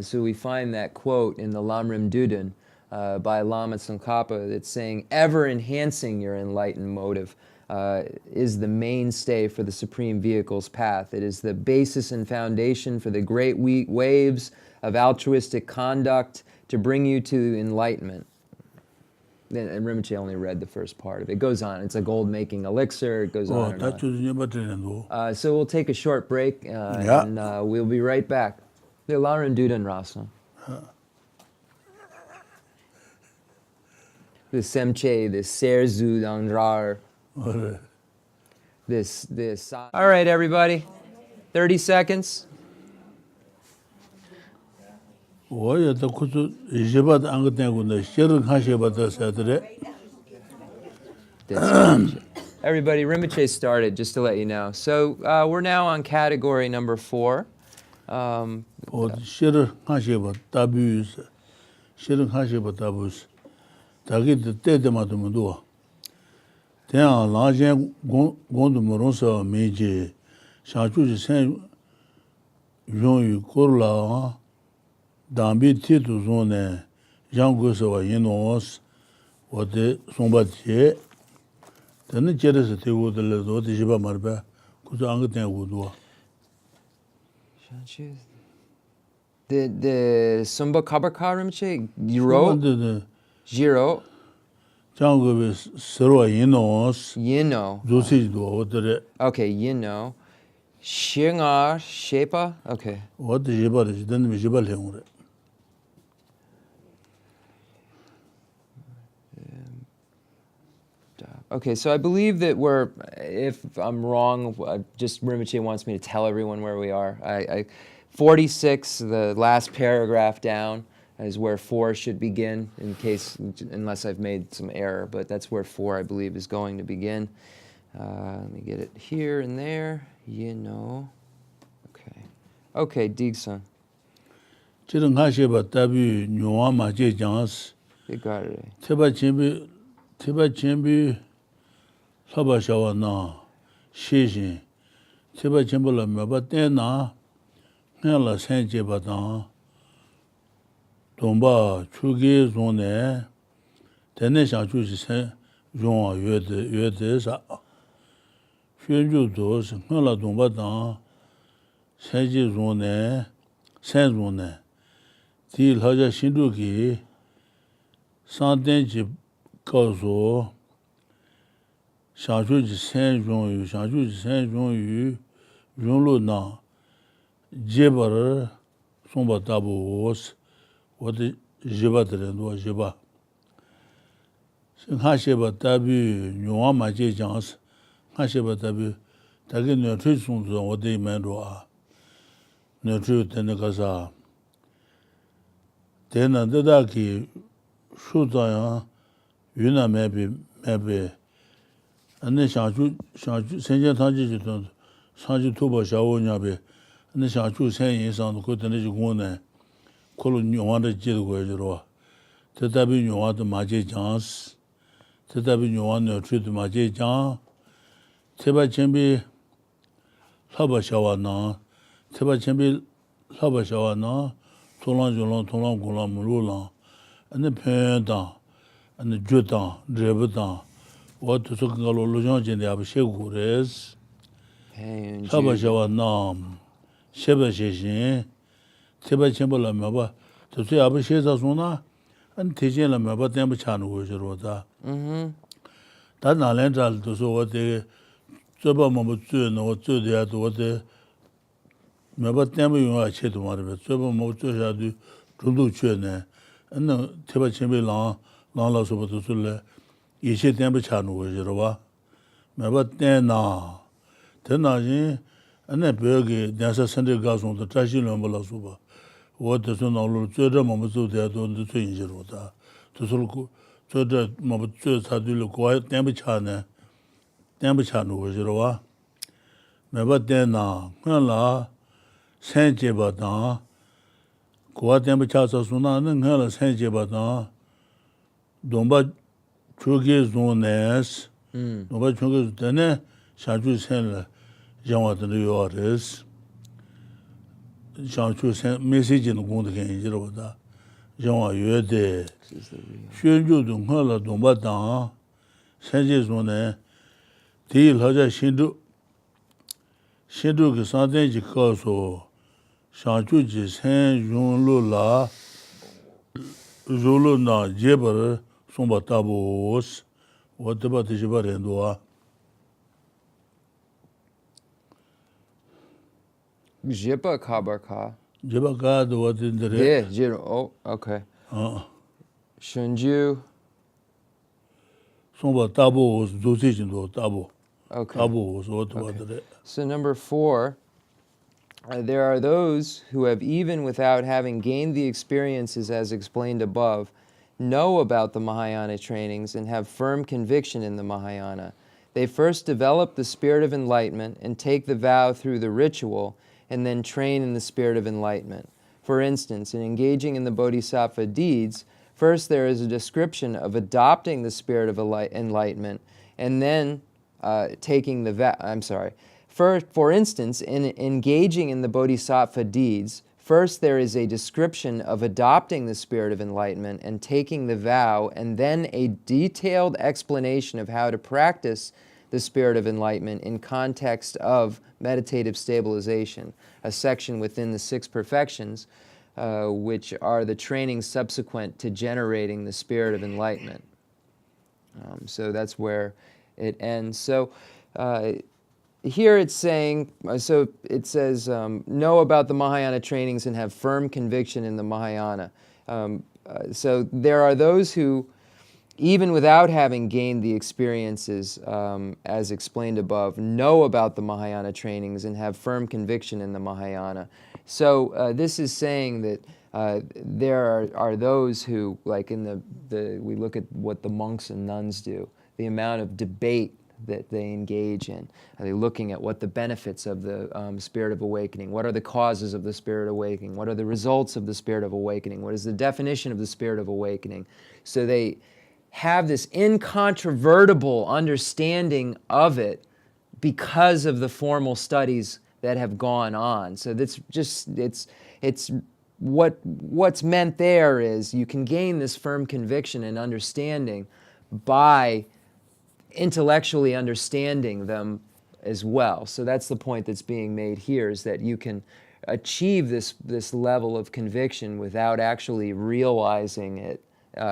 So we find that quote in the Lamrim Duden by Lama Tsongkhapa that's saying, ever enhancing your enlightened motive is the mainstay for the Supreme Vehicle's path. It is the basis and foundation for the great waves of altruistic conduct to bring you to enlightenment. And Rinpoche only read the first part of it. It goes on. It's a gold-making elixir. It goes on and on. So we'll take a short break, and we'll be right back. The Lamrim Duden Rasa. The Semche, the Serzu Dangrar. This. All right, everybody. 30 seconds. Everybody, Rinpoche started, just to let you know. So we're now on category number 4. Dambi titu zone jangu so yinos wote sombatie tene jerese te wo de do de jiba marba ku zo ang ten wo do the Sumba Kabaka Rinpoche Jiro jangu be sero yinos Yino zosi do wote okay Yino Shingar Shepa okay wote jiba de den me jiba le Okay, so I believe that if I'm wrong, just Rinpoche wants me to tell everyone where we are. 46, the last paragraph down, is where 4 should begin, unless I've made some error, but that's where 4, I believe, is going to begin. Let me get it here and there, Okay. Okay, Digsan. You got it. Tibetan Saba shawa na shishin tiba chimbala meba tena ngala senje batan domba chugi zone tene sha chu ji sen yong yue de sa xuanju do ngala domba dan senje zone sen zone ti laja shindu ki san den ji kao zo Shangju ji sen zhong yu, yong lu na, jebar, somba tabu os, wadi jeba teren do jeba. Nga sheba tabi, nyongwa ma je jans, nga sheba tabi, tagi nötri song zong wadi men do a. Nötri tene kasa. Tena dada ki, shu zayang, yuna mebi, ane shangchu senjen tangji ji tong sanji tuba shawo nyabe ane shangchu sen yin sang ko tene ji gong ne ko lo nyongwa de ji de go ji ro te tabi nyongwa de ma je jans te tabi nyongwa ne chu de ma je jang te ba chenbi laba shawa na te ba chenbi laba shawa na tolang jolong tolang golang mulu lang ane pen dang ane ju dang dreba dang what to talk about Lujan in the Abshegures. Habashawa Nam, Sheba Shishin, Tiba Chimbala Maba, to say Absheza Suna, and teaching a Maba Tempachan was Rota. That Nalental to so what they Soba Mabutu and what to the other what they Maba Temple you are chet one, Soba Motu Shadu, Tundu Chene, and the Tiba Chimbala, Lala Sobatusula. Yeshe tenpa chanu go jirwa. Meba tena. Tena jin, ane pyoge dansa sandri gasong to trashi lomba la suba. Wata su nalulu tsuedra mamba tsu tea to nda tsu yin jirwa ta. Tusulu ku tsuedra mamba tsu sadu li kuwa tenpa chanu go jirwa. Meba tena, kwen la sen jeba tang. Kuwa tenpa chasa suna, ane kwen la sen jeba tang. Domba Chuge zones, no but chuge dene, Shanchu Sen Jawa the Yoris. Shanchu Sen message in the Gundagan Jiroda. Jawa Yude. Shunju Dunhala Dumbatan, Sanjay Zone, Til Haja Shindu Sandenji Kaso, Shanchu Jisen Junlula, Zulu na Jeber, Somba Tabos, what about the Jibarendua? Jipa Kabarka. Jebaka, the what in the Yeah, Jiro. Oh, okay. Shunju. Somba Tabos, Dosation to Tabo. Okay. Tabos, what about the So number 4, there are those who have, even without having gained the experiences as explained above, know about the Mahayana trainings and have firm conviction in the Mahayana. They first develop the spirit of enlightenment and take the vow through the ritual, and then train in the spirit of enlightenment. For instance, in engaging in the bodhisattva deeds, first there is a description of adopting the spirit of enlightenment, and then taking the vow. For instance, in engaging in the bodhisattva deeds, first there is a description of adopting the spirit of enlightenment and taking the vow, and then a detailed explanation of how to practice the spirit of enlightenment in context of meditative stabilization, a section within the 6 perfections, which are the trainings subsequent to generating the spirit of enlightenment. So that's where it ends. So here it's saying, so it says, know about the Mahayana trainings and have firm conviction in the Mahayana. So there are those who, even without having gained the experiences as explained above, know about the Mahayana trainings and have firm conviction in the Mahayana. So this is saying that there are those who, like in we look at what the monks and nuns do, the amount of debate that they engage in. Are they looking at what the benefits of the Spirit of Awakening? What are the causes of the Spirit of Awakening? What are the results of the Spirit of Awakening? What is the definition of the Spirit of Awakening? So they have this incontrovertible understanding of it because of the formal studies that have gone on. So that's just, it's what's meant there is you can gain this firm conviction and understanding by intellectually understanding them as well. So that's the point that's being made here, is that you can achieve this level of conviction without actually realizing it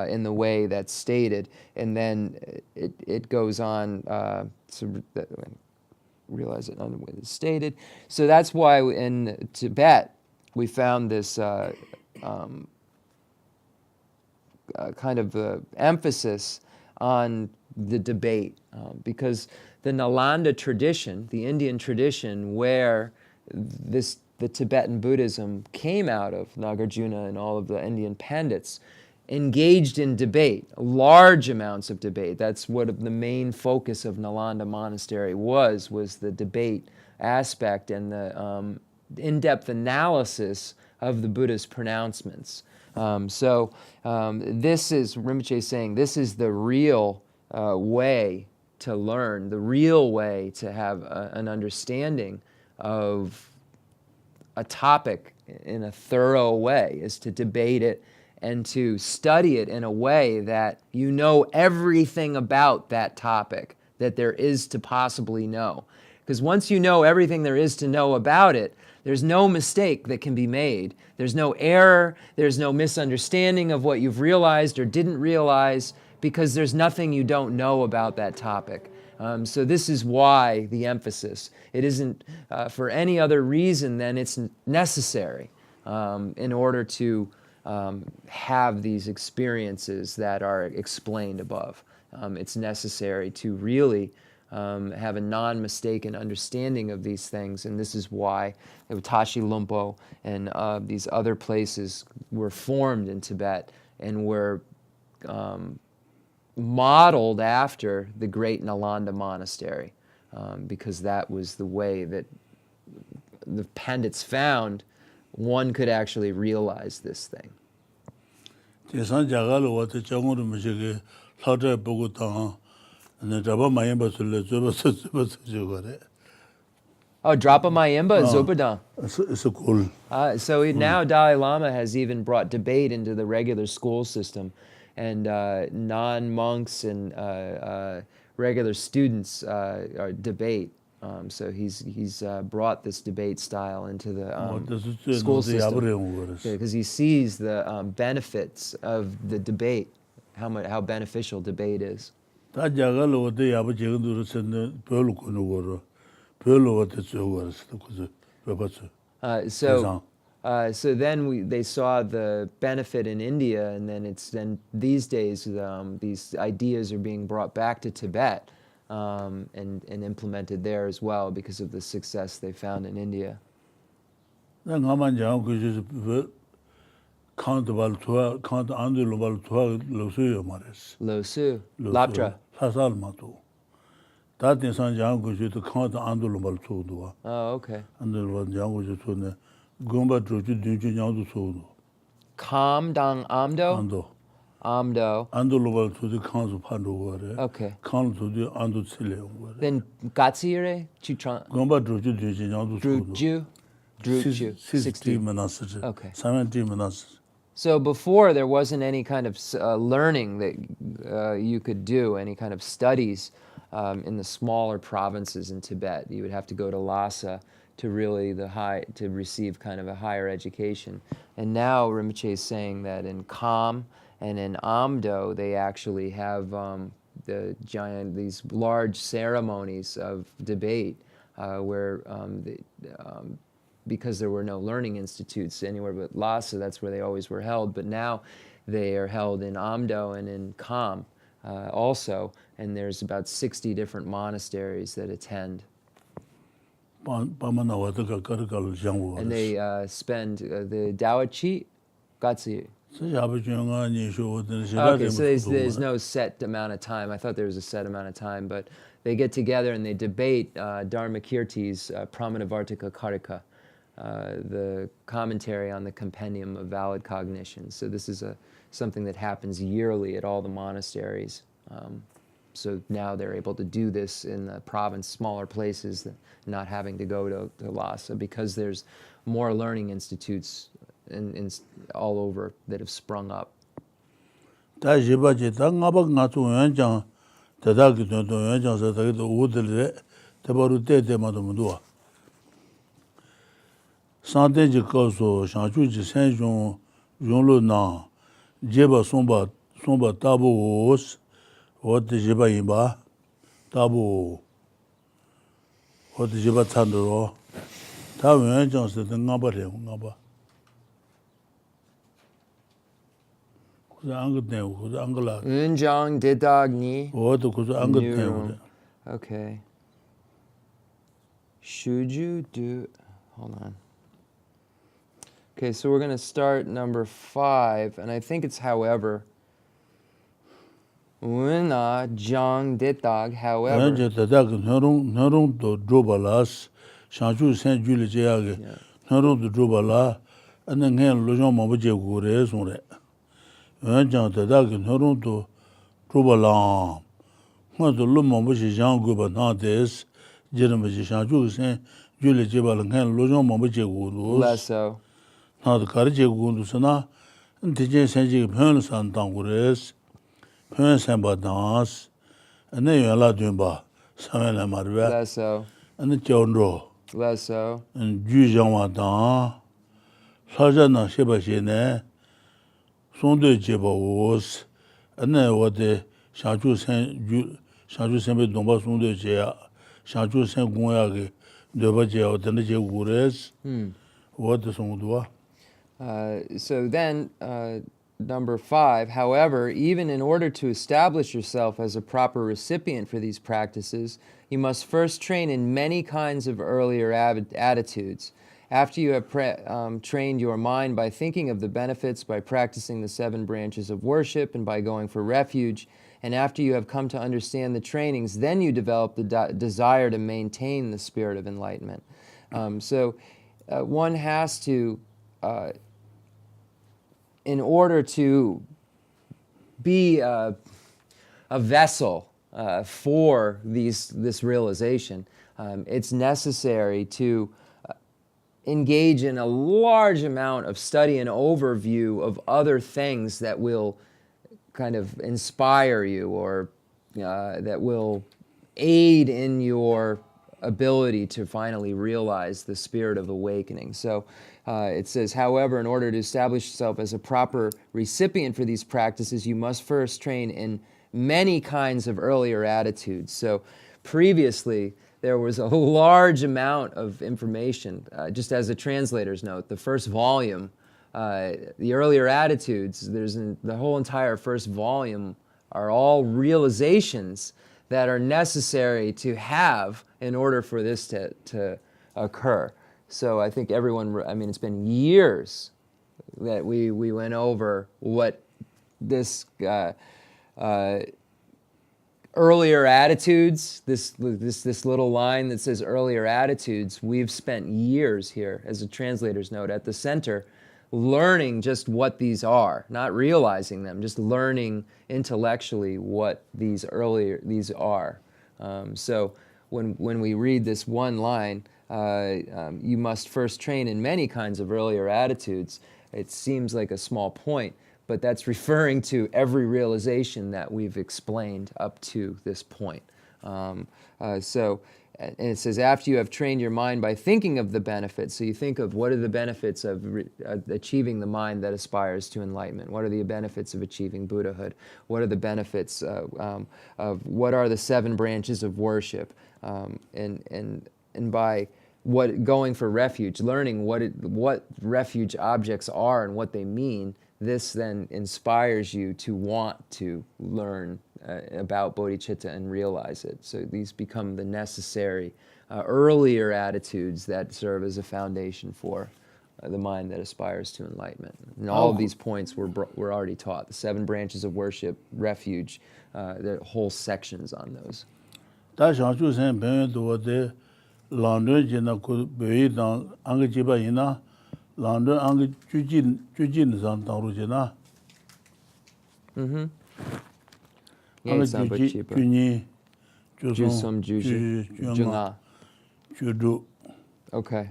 in the way that's stated, and then it goes on to realize it in the way that's stated. So that's why in Tibet we found this kind of emphasis on the debate, because the Nalanda tradition, the Indian tradition where the Tibetan Buddhism came out of, Nagarjuna and all of the Indian pandits, engaged in debate, large amounts of debate. That's what the main focus of Namgyal Monastery was the debate aspect and the in-depth analysis of the Buddha's pronouncements. So this is, Rinpoche is saying, this is the real way to learn, the real way to have an understanding of a topic in a thorough way, is to debate it and to study it in a way that you know everything about that topic that there is to possibly know. Because once you know everything there is to know about it, there's no mistake that can be made. There's no error, there's no misunderstanding of what you've realized or didn't realize, because there's nothing you don't know about that topic. So this is why the emphasis. It isn't for any other reason than it's necessary in order to have these experiences that are explained above. It's necessary to really have a non-mistaken understanding of these things, and this is why Tashi Lumpo and these other places were formed in Tibet and were modeled after the great Nalanda Monastery, because that was the way that the Pandits found one could actually realize this thing. Lauter Bogota, and the Java Mayamba Zuba. Oh, Drapa Mayimba Zobadang. It's a cool. So now Dalai Lama has even brought debate into the regular school system, and non-monks and regular students debate. So he's brought this debate style into the school system because he sees the benefits of the debate, how beneficial debate is. So then they saw the benefit in India, and then these days these ideas are being brought back to Tibet and implemented there as well because of the success they found in India. Losu, Laptra. Oh, okay. Kam dang amdo? Amdo. Okay. Then Gatsire? Druju? 60 monasteries. Okay. 70 monasteries. So before there wasn't any kind of learning that you could do, any kind of studies in the smaller provinces in Tibet. You would have to go to Lhasa to really to receive kind of a higher education. And now Rinpoche is saying that in Kham and in Amdo they actually have these large ceremonies of debate where because there were no learning institutes anywhere but Lhasa, that's where they always were held. But now they are held in Amdo and in Kham also, and there's about 60 different monasteries that attend. And they spend the Dawachi, Gatsi. Okay, so there's no set amount of time. I thought there was a set amount of time, but they get together and they debate Dharmakirti's Pramanavartika Karika, the commentary on the compendium of valid cognition. So this is something that happens yearly at all the monasteries. So now they're able to do this in the province, smaller places, not having to go to Lhasa, because there's more learning institutes all over that have sprung up. What the Jiba Imba, Tabu, what the Jiba Tandro, Tabu Angels, the Naba. Who's Angel, who's Angela? Unjang Didagni. What the Angel? Okay. Shuju do. Hold on. Okay, so we're going to start number 5, and I think it's however. Wina Jang Ditag, however. Nerung to Drobalas, Shanchu Saint Julie Jage, Nerung to Drobala, and then Lojon Mabaje Gures on it. Wenjang the Dag and Nerung to Drobalam. When the Lumabushi Jean Gubernates, Jeremy Shanchu Saint Julie Jebal and Lojon Mabaje Gurus. Less so. Now the Karije Gundusana, and Tijan Sanji Perns and Tangures. That's so. And then you allow Dumba, Samuel Marva. That's so. And the Chondro. That's so. And Jujamatan, Sajana Shebashine, Sonde Jebos, and then what the Shanchu Sembe Domba Sonde Jea, Shanchu Sen Guyagi, Debaja, Tenaje Gures. What the Sondua? So then, number 5, however, even in order to establish yourself as a proper recipient for these practices, you must first train in many kinds of earlier attitudes. After you have trained your mind by thinking of the benefits, by practicing the 7 branches of worship, and by going for refuge, and after you have come to understand the trainings, then you develop the desire to maintain the spirit of enlightenment. So one has to... in order to be a vessel for this realization. It's necessary to engage in a large amount of study and overview of other things that will kind of inspire you, or that will aid in your ability to finally realize the spirit of awakening. So it says, however, in order to establish yourself as a proper recipient for these practices, you must first train in many kinds of earlier attitudes. So previously, there was a large amount of information. Just as a translator's note, the first volume, the earlier attitudes, the whole entire first volume are all realizations that are necessary to have in order for this to occur. So I think everyone, I mean, it's been years that we went over what this earlier attitudes, this little line that says earlier attitudes, we've spent years here as a translator's note at the center learning just what these are, not realizing them, just learning intellectually what these are. So when we read this one line, you must first train in many kinds of earlier attitudes, it seems like a small point, but that's referring to every realization that we've explained up to this point. And it says, after you have trained your mind by thinking of the benefits, so you think of what are the benefits of achieving the mind that aspires to enlightenment? What are the benefits of achieving Buddhahood? What are the benefits of what are the 7 branches of worship? And by going for refuge, learning what refuge objects are and what they mean, this then inspires you to want to learn about bodhicitta and realize it. So these become the necessary earlier attitudes that serve as a foundation for the mind that aspires to enlightenment. And all of these points were already taught. The 7 branches of worship, refuge, there are whole sections on those. Mm-hmm. Okay.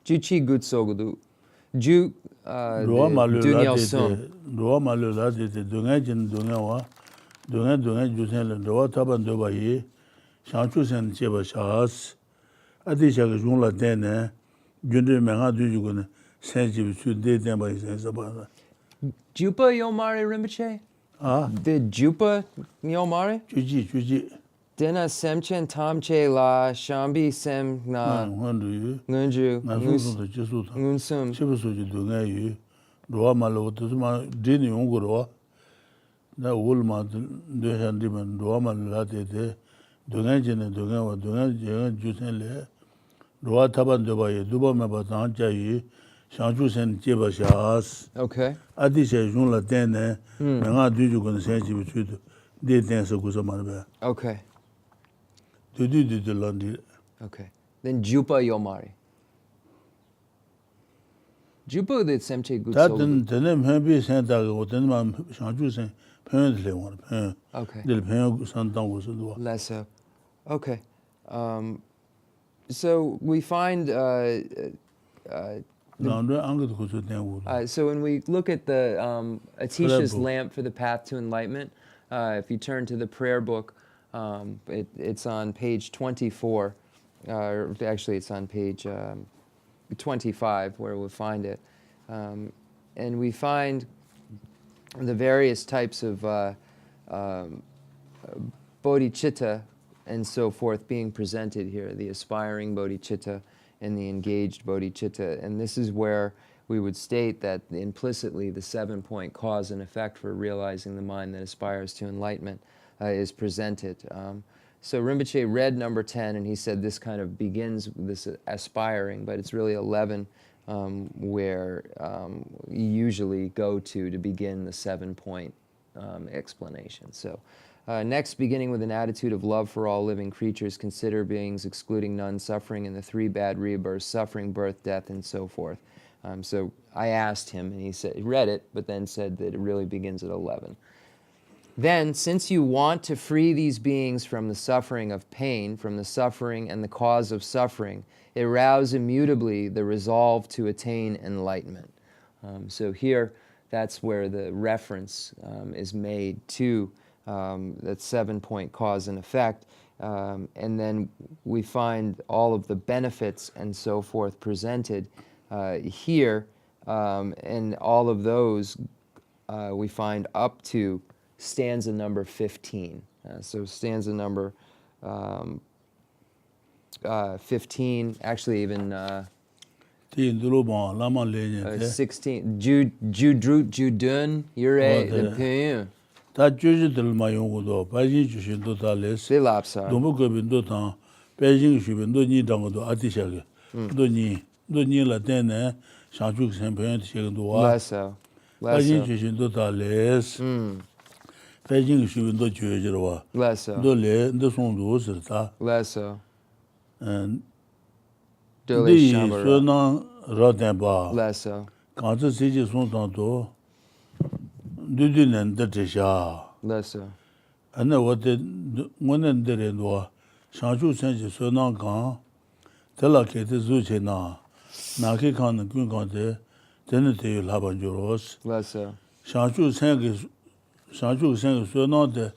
Juchi gutsogudu. Ju dunyao sum. Jupa Yomari Rinpoche? The Jupa Yomari? Juji. Dena Semchen Tamche La Shambi Sem Na Ngunju Ngunsum. Okay. Okay. Okay. Then Jupa Yomari. Jupa the Semche Gutso. Okay. Lesser. Okay. So we find so when we look at the Atisha's lamp for the path to enlightenment, if you turn to the prayer book, it's on page 24. Actually, it's on page 25 where we'll find it. And we find the various types of bodhicitta and so forth being presented here, the aspiring bodhicitta and the engaged bodhicitta. And this is where we would state that implicitly the 7-point cause and effect for realizing the mind that aspires to enlightenment is presented. So Rinpoche read number 10, and he said this kind of begins this aspiring, but it's really 11 where you usually go to begin the 7-point explanation. So Next, beginning with an attitude of love for all living creatures, consider beings excluding none, suffering in the three bad rebirths, suffering, birth, death, and so forth. So I asked him, and he read it, but then said that it really begins at 11. Then, since you want to free these beings from the suffering of pain, from the suffering and the cause of suffering, arouse immutably the resolve to attain enlightenment. So here, that's where the reference is made to that 7-point cause and effect. And then we find all of the benefits and so forth presented here. And all of those we find up to stanza number 15. So stanza number 15, actually even 16. Judrut Judun Yure the Pun. 다 주주들 마용고도 바진 주신도 달레스 Lopsang. 너무 거빈도 다 베징 주변도 니당고도 아티샤게 너니라 때네 상주 선배한테 시간도 와 Lesso. 바진 주신도 달레스 베징 주변도 주여지로 와 Lesso. 너레 너 손도 스르다 Lesso. 네 Dole Shambara. 소나 라덴바 Lesso. 가서 세지 손도 누드는 데샤 Lesso. 안에 어때 뭐는 데레도 상주 선지 소나가 달라케데 주체나 나게 가는 군가데 되는데 라반조로스 Lesso. 상주 생기 소나데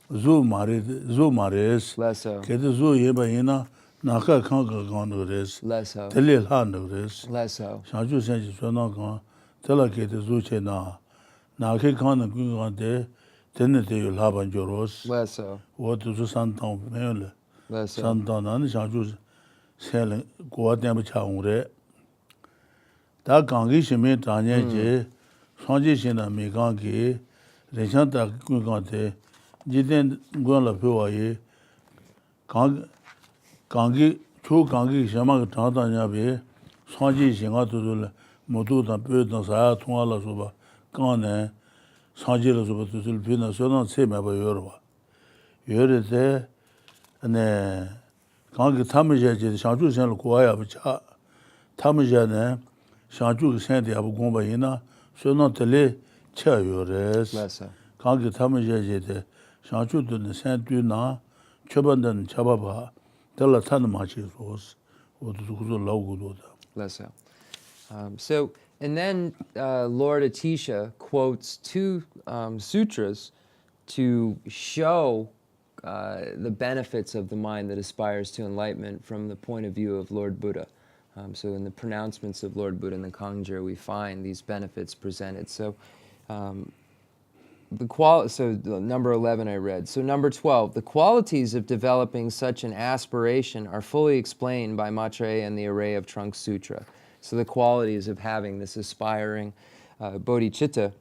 주마레스 Lesso. 게데 주 예바이나 나가 강가가노레스 Lesso. 텔레하노레스 Lesso. 상주 선지 소나가 달라케데 주체나 나게 가는 군가데 되는데 라반조로스 Lesso. 워두스 산당 메올레 Lesso. 산당나는 자주 셀 고아템 차웅레 다 강기 심에 다녀제 손지신의 미강기 레전다 군가데 지된 군라 표와에 강기 초강기 심하게 다다냐베 손지신가 두들 모두다 뼈다 사 통하라서 봐 간에 사지로서부터 들비나 소나 세매버 여러와 여르데 네 강기 탐이제지 상주선을 고아야 부차 탐이제네 상주 선대 아부 공부이나 소나들이 쳐요레스 Lesso. 강기 탐이제제 상주도는 선뒤나 처번된 잡아봐 달라 타는 마치소스 어디서 그저 나오고도다 Lesso. So, and then Lord Atisha quotes two sutras to show the benefits of the mind that aspires to enlightenment from the point of view of Lord Buddha. So in the pronouncements of Lord Buddha in the Kangjur, we find these benefits presented. So number 11 I read. So number 12, the qualities of developing such an aspiration are fully explained by Maitreya and the Array of Trunks Sutra. So the qualities of having this aspiring bodhicitta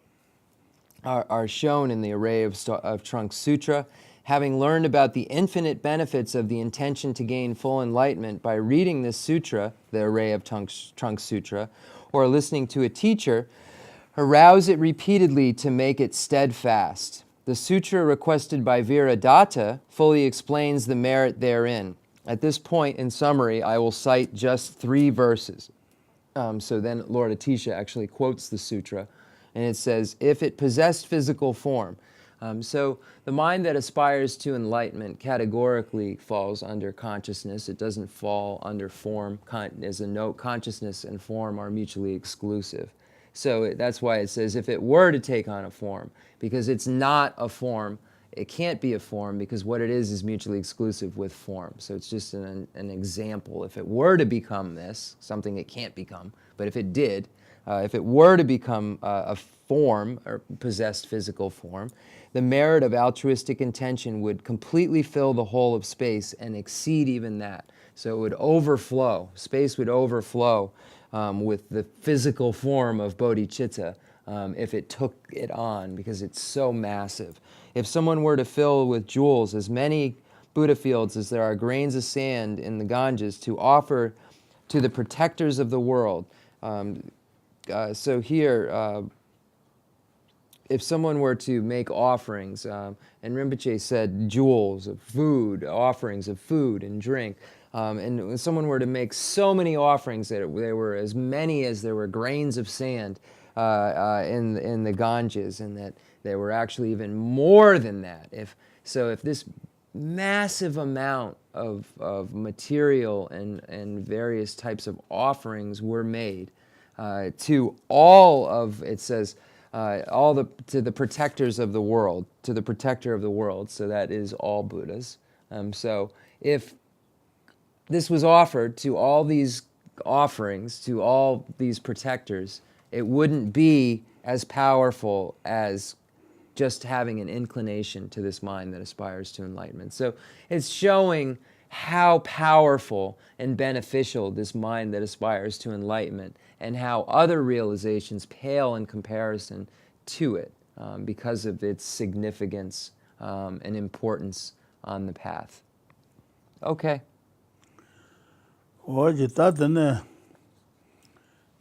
are shown in the Array of Trunks Sutra. Having learned about the infinite benefits of the intention to gain full enlightenment by reading this sutra, the Array of Trunks Sutra, or listening to a teacher, arouse it repeatedly to make it steadfast. The sutra requested by Viradatta fully explains the merit therein. At this point, in summary, I will cite just 3 verses. So then Lord Atisha actually quotes the sutra, and it says, if it possessed physical form. So the mind that aspires to enlightenment categorically falls under consciousness. It doesn't fall under form. As a note, consciousness and form are mutually exclusive. So that's why it says if it were to take on a form, because it's not a form, it can't be a form because what it is mutually exclusive with form. So it's just an example. If it were to become this, something it can't become, but if it did, if it were to become a form or possessed physical form, the merit of altruistic intention would completely fill the whole of space and exceed even that. So it would overflow, space would overflow with the physical form of bodhicitta if it took it on, because it's so massive. If someone were to fill with jewels as many Buddha fields as there are grains of sand in the Ganges to offer to the protectors of the world. So here, if someone were to make offerings, and Rinpoche said jewels of food, offerings of food and drink, and if someone were to make so many offerings that there were as many as there were grains of sand in the Ganges, and that there were actually even more than that. If this massive amount of material and various types of offerings were made to all of, it says, to the protectors of the world, to the protector of the world, so that is all Buddhas. So if this was offered to all these offerings, to all these protectors, it wouldn't be as powerful as just having an inclination to this mind that aspires to enlightenment. So it's showing how powerful and beneficial this mind that aspires to enlightenment, and how other realizations pale in comparison to it because of its significance and importance on the path. Okay. 어제 따드네.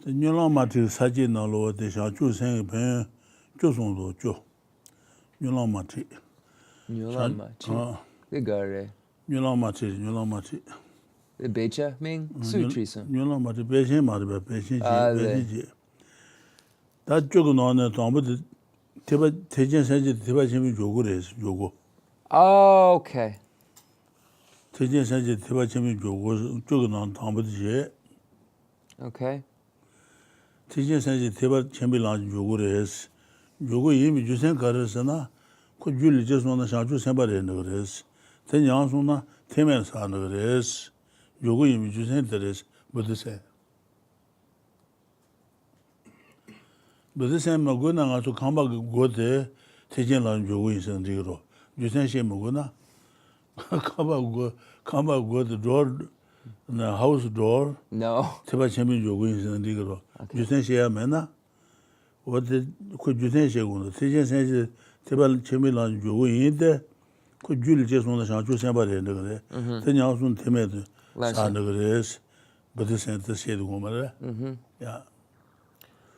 뉴라마티 사진나로 대샤 주생 배 조송도 줘. 뉴라마티. 뉴라마티. 그거래. 뉴라마티. The Becha Ming Sutris. 뉴라마티 배신 말বে 배신지. 다 쪽은 어느 동부도 대바 대전사지 대바 재미 요구래서 요구. Okay. 대전사지 대바 재미 요구 쪽은 어느 동부도지. Okay. 대전사지 대바 재미랑 요구래서 요구 이미 주생 가르서나 그 줄이 저선나 샤주 생발에는 그래서 대양송나 태면서 하는 그래서 요구 이미 주생 들에서 뭐드세 Buddhist maguna nga to kamba gote tejen lan jogu insan digro. Jusen she maguna kamba gote door na house door. No. Teba chemi jogu insan digro. Jusen she ya mena. What ko jusen she guna. Tejen se teba chemi lan jogu inde ko jul je sonda sha ju sen ba de ne. Tenya sun teme de sa ne gres. Buddhist center she de goma. Yeah.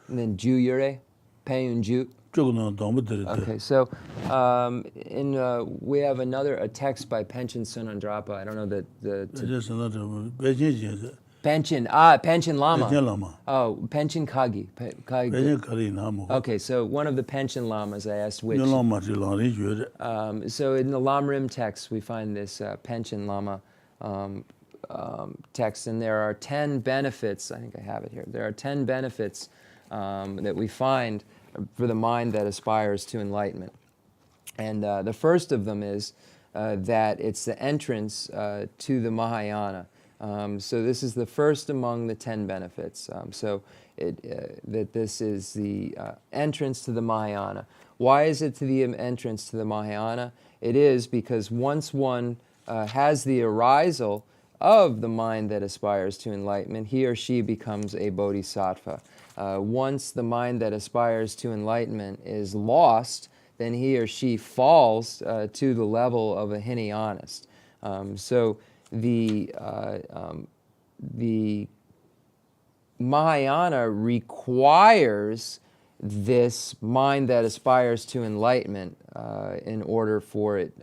And then Juyure, Payun Ju. Okay, so we have a text by Panchen Sunandrapa. I don't know Panchen Lama. Oh, Panchen Kagi. Okay, so one of the Panchen Lamas, I asked which. So in the Lamrim text, we find this Panchen Lama text, and there are 10 benefits. I think I have it here. There are 10 benefits that we find for the mind that aspires to enlightenment. And the first of them is that it's the entrance to the Mahayana. So this is the first among the 10 benefits. That this is the entrance to the Mahayana. Why is it to the entrance to the Mahayana? It is because once one has the arisal of the mind that aspires to enlightenment, he or she becomes a bodhisattva. Once the mind that aspires to enlightenment is lost, then he or she falls to the level of a Hinayanist. So the Mahayana requires this mind that aspires to enlightenment in order for it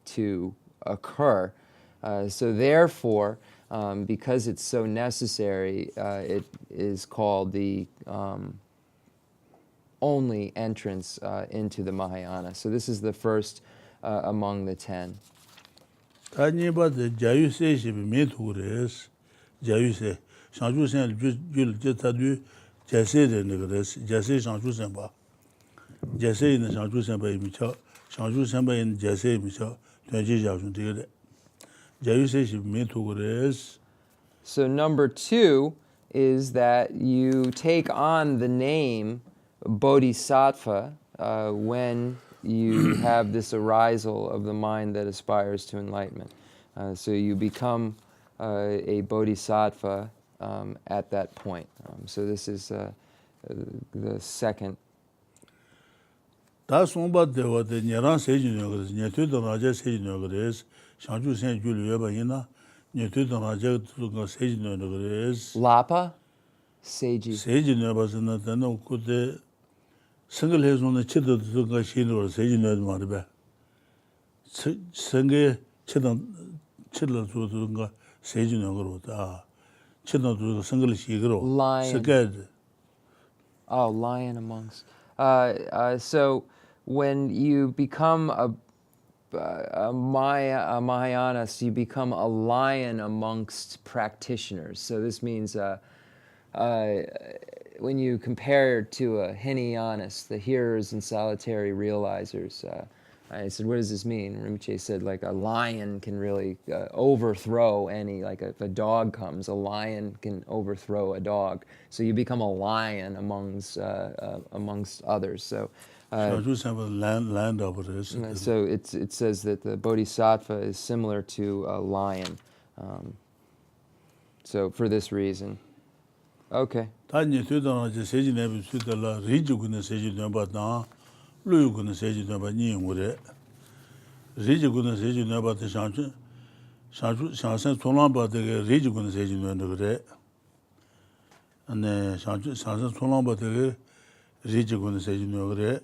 to occur. So therefore, because it's so necessary, it is called the only entrance into the Mahayana. So this is the first among the 10. So number 2 is that you take on the name Bodhisattva when you have this arisal of the mind that aspires to enlightenment. So you become a Bodhisattva at that point. So this is the second. Lapa? Seiji. single has on the chitto to the shin or saying no marbe. Single chittle to the saying no growth. Chitto to the single shigro. Lion. Scared. Oh, lion amongst. So when you become a Mahayanist, you become a lion amongst practitioners. So this means when you compare it to a Hinayanist, the hearers and solitary realizers, I said, what does this mean? Rinpoche said, like a lion can really overthrow any, like if a dog comes, a lion can overthrow a dog. So you become a lion amongst others. So Land over this. so it says that the bodhisattva is similar to a lion. So for this reason. Okay. Tanya Tudana Sejin Ebi Sudala, Rijuguna Sejin Nabata, Luguna Sejin Nabani Mure, Rijuguna Sejin Nabata Shanchu, Shansan Solamba, the Rijuguna Sejin Nagre, and Shansan Solamba, the Rijuguna Sejin Nagre.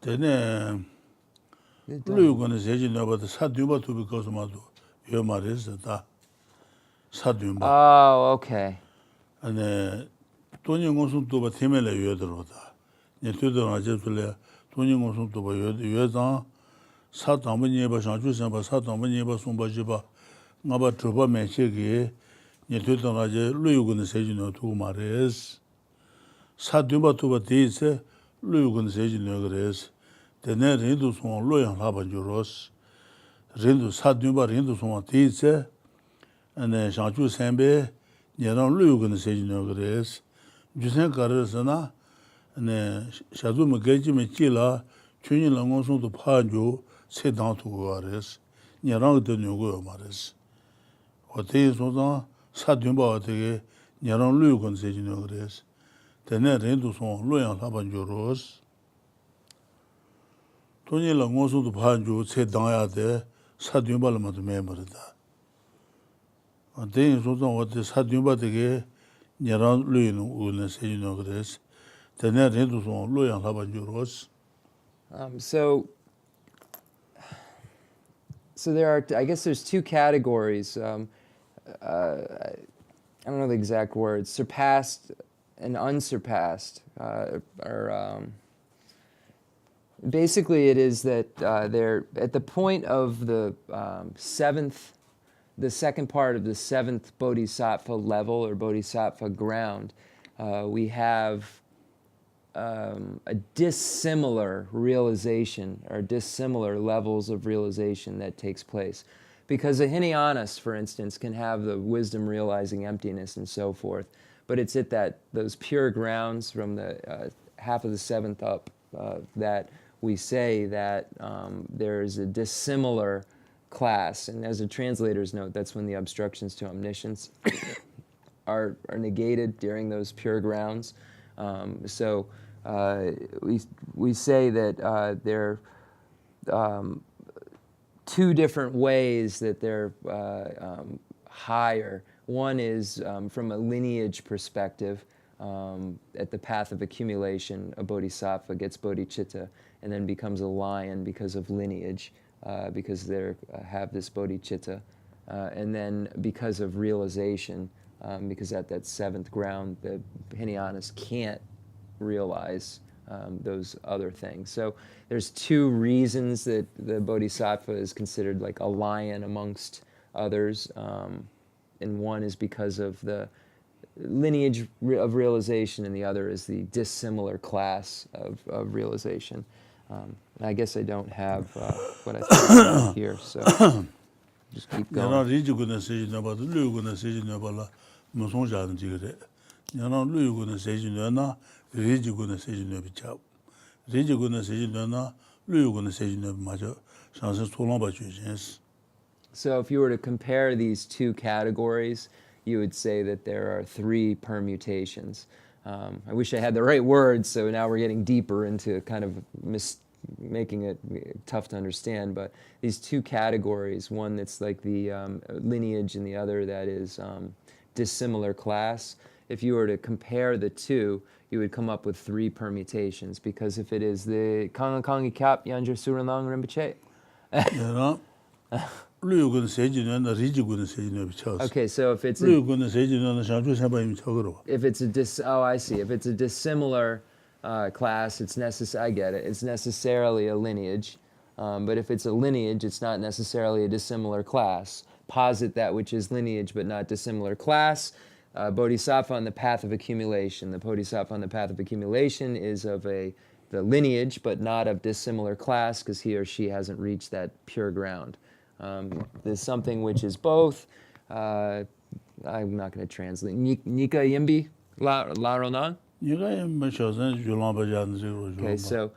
Then Luguna Sejin Nabata Saduma to because of Madu, Yomaris, that Saduma. Oh, okay. And 돈이 공수 또 팀에래 여들어다. 네 tudona 제플레 돈이 공수 또 여자 사담은 예바 상주선 바 사담은 예바 송바지바 나바 트바 메시기 네 tudona 제 루유군 세진노 두 마레스 사듬바 투바 디세 루유군 세진노 그레스 데네 린도 송 로양 하반주로스 린도 사듬바 린도 송 디세 ane shangchu senbe nyerang luyu gana sejino gres jusen karasana ane shadu magaji me chila chunyi la ngonsung to phanju se dang tu go res nyerang de nyu go mares ote so da sa dyumba ote nyerang luyu gana sejino gres tene ren du son loyang la ban joros chunyi la ngonsung to phanju se dang ya de sa dyumba la ma de me marda then so what is Hadumba de Yaran Luin Una Sejino Gres, the net into son Luyan Habanjuros. So there are, I guess there's two categories. I don't know the exact words. Surpassed and unsurpassed. Basically, it is that they're at the point of the the second part of the seventh bodhisattva level or bodhisattva ground, we have a dissimilar realization or dissimilar levels of realization that takes place. Because a Hinayanist, for instance, can have the wisdom realizing emptiness and so forth, but it's at those pure grounds from the half of the seventh up that we say that there's a dissimilar class, and as a translator's note, that's when the obstructions to omniscience are negated during those pure grounds. So we say that there are two different ways that they're higher. One is from a lineage perspective. At the path of accumulation, a bodhisattva gets bodhicitta and then becomes a lion because of lineage. Because they have this bodhicitta, and then because of realization, because at that seventh ground, the Hinayanist can't realize those other things. So there's two reasons that the bodhisattva is considered like a lion amongst others, and one is because of the lineage of realization, and the other is the dissimilar class of realization. I guess I don't have what I think here, so just keep going. So if you were to compare these two categories, you would say that there are three permutations. I wish I had the right words, so now we're getting deeper into kind of making it tough to understand, but these two categories, one that's like the lineage and the other that is dissimilar class, if you were to compare the two, you would come up with 3 permutations, because if it is the Kangakangi Kap Yanjer Suranlang Rinpoche. 내가 루요군 세진은 리지군 세진을 비춰서. Okay, so if it's 루요군 세진은 상주 사바임 적으로. if it's I see. If it's a dissimilar class, it's I get it. It's necessarily a lineage. But if it's a lineage, it's not necessarily a dissimilar class. Posit that which is lineage but not dissimilar class. Bodhisattva on the path of accumulation. The Bodhisattva on the path of accumulation is of the lineage but not of dissimilar class, because he or she hasn't reached that pure ground. There's something which is both. I'm not going to translate. Nika Yimbi La Ronan? Okay, so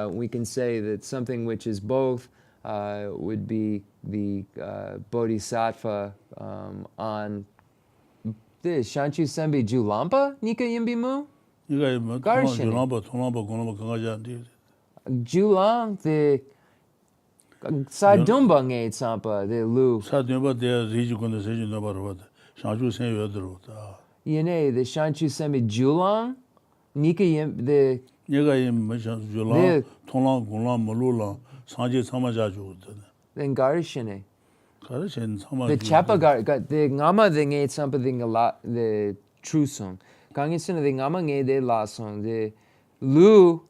we can say that something which is both would be the Bodhisattva on the Shanchu Sembi Julampa Nika Yimbi Mu? Julang, the Sadumba Ngay Tsampa, the Lu. Sadumba de Rijikun Sejin Nabarwad, Shanju Sen Yodrota. Yene, the Shanchu Sembi Julang, Nika Yim, the Yagayim Julang, Tolang, Gulam, Malula, Sanji Samajaju. Then Garishine. Garishin Samaj. The Chapagar, the Ngama the Ngay Tsampa, the true song. Gangisina the Ngama Ngay de La song, the Lu,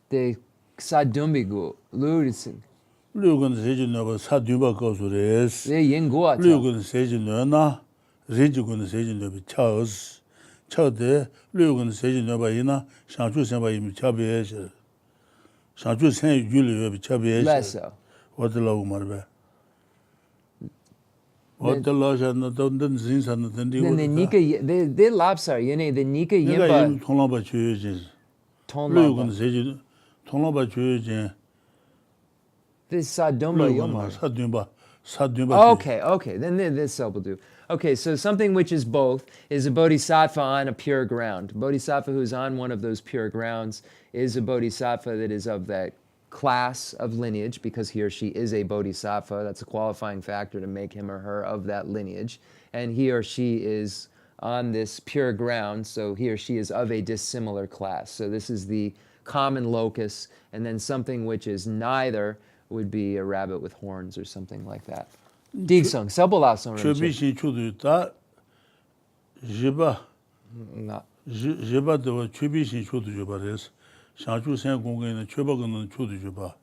the Sadumbigu, Lu. Lugun Sejin Nova Sadumba Gosures. The Yingua. Lugun Sejin Nona, Rijikun Sejin Nova Charles. Chade, Lugun Sejin Nova Ina, Shanchu Samba Im Chabies. Shanchu Sen Yuli Chabies. Less so. What the law marbe? What the law and the Dins and the Then the Nika, the Lapsar, the Nika Yimba. Tonlaba Chujin. Lugun Sejin, Tonlaba Chujin. This Sadumba Yomar. Sadumba. Okay. Then this will do. Okay, so something which is both is a bodhisattva on a pure ground. Bodhisattva who's on one of those pure grounds is a bodhisattva that is of that class of lineage, because he or she is a bodhisattva. That's a qualifying factor to make him or her of that lineage. And he or she is on this pure ground, so he or she is of a dissimilar class. So this is the common locus, and then something which is neither would be a rabbit with horns or something like that. Digsong, Sabolasong. Chobishi Chuduta Jiba Jiba de Chobishi Chudu Jubares, Shanchu San Gongan, Chobagan Chudu Juba.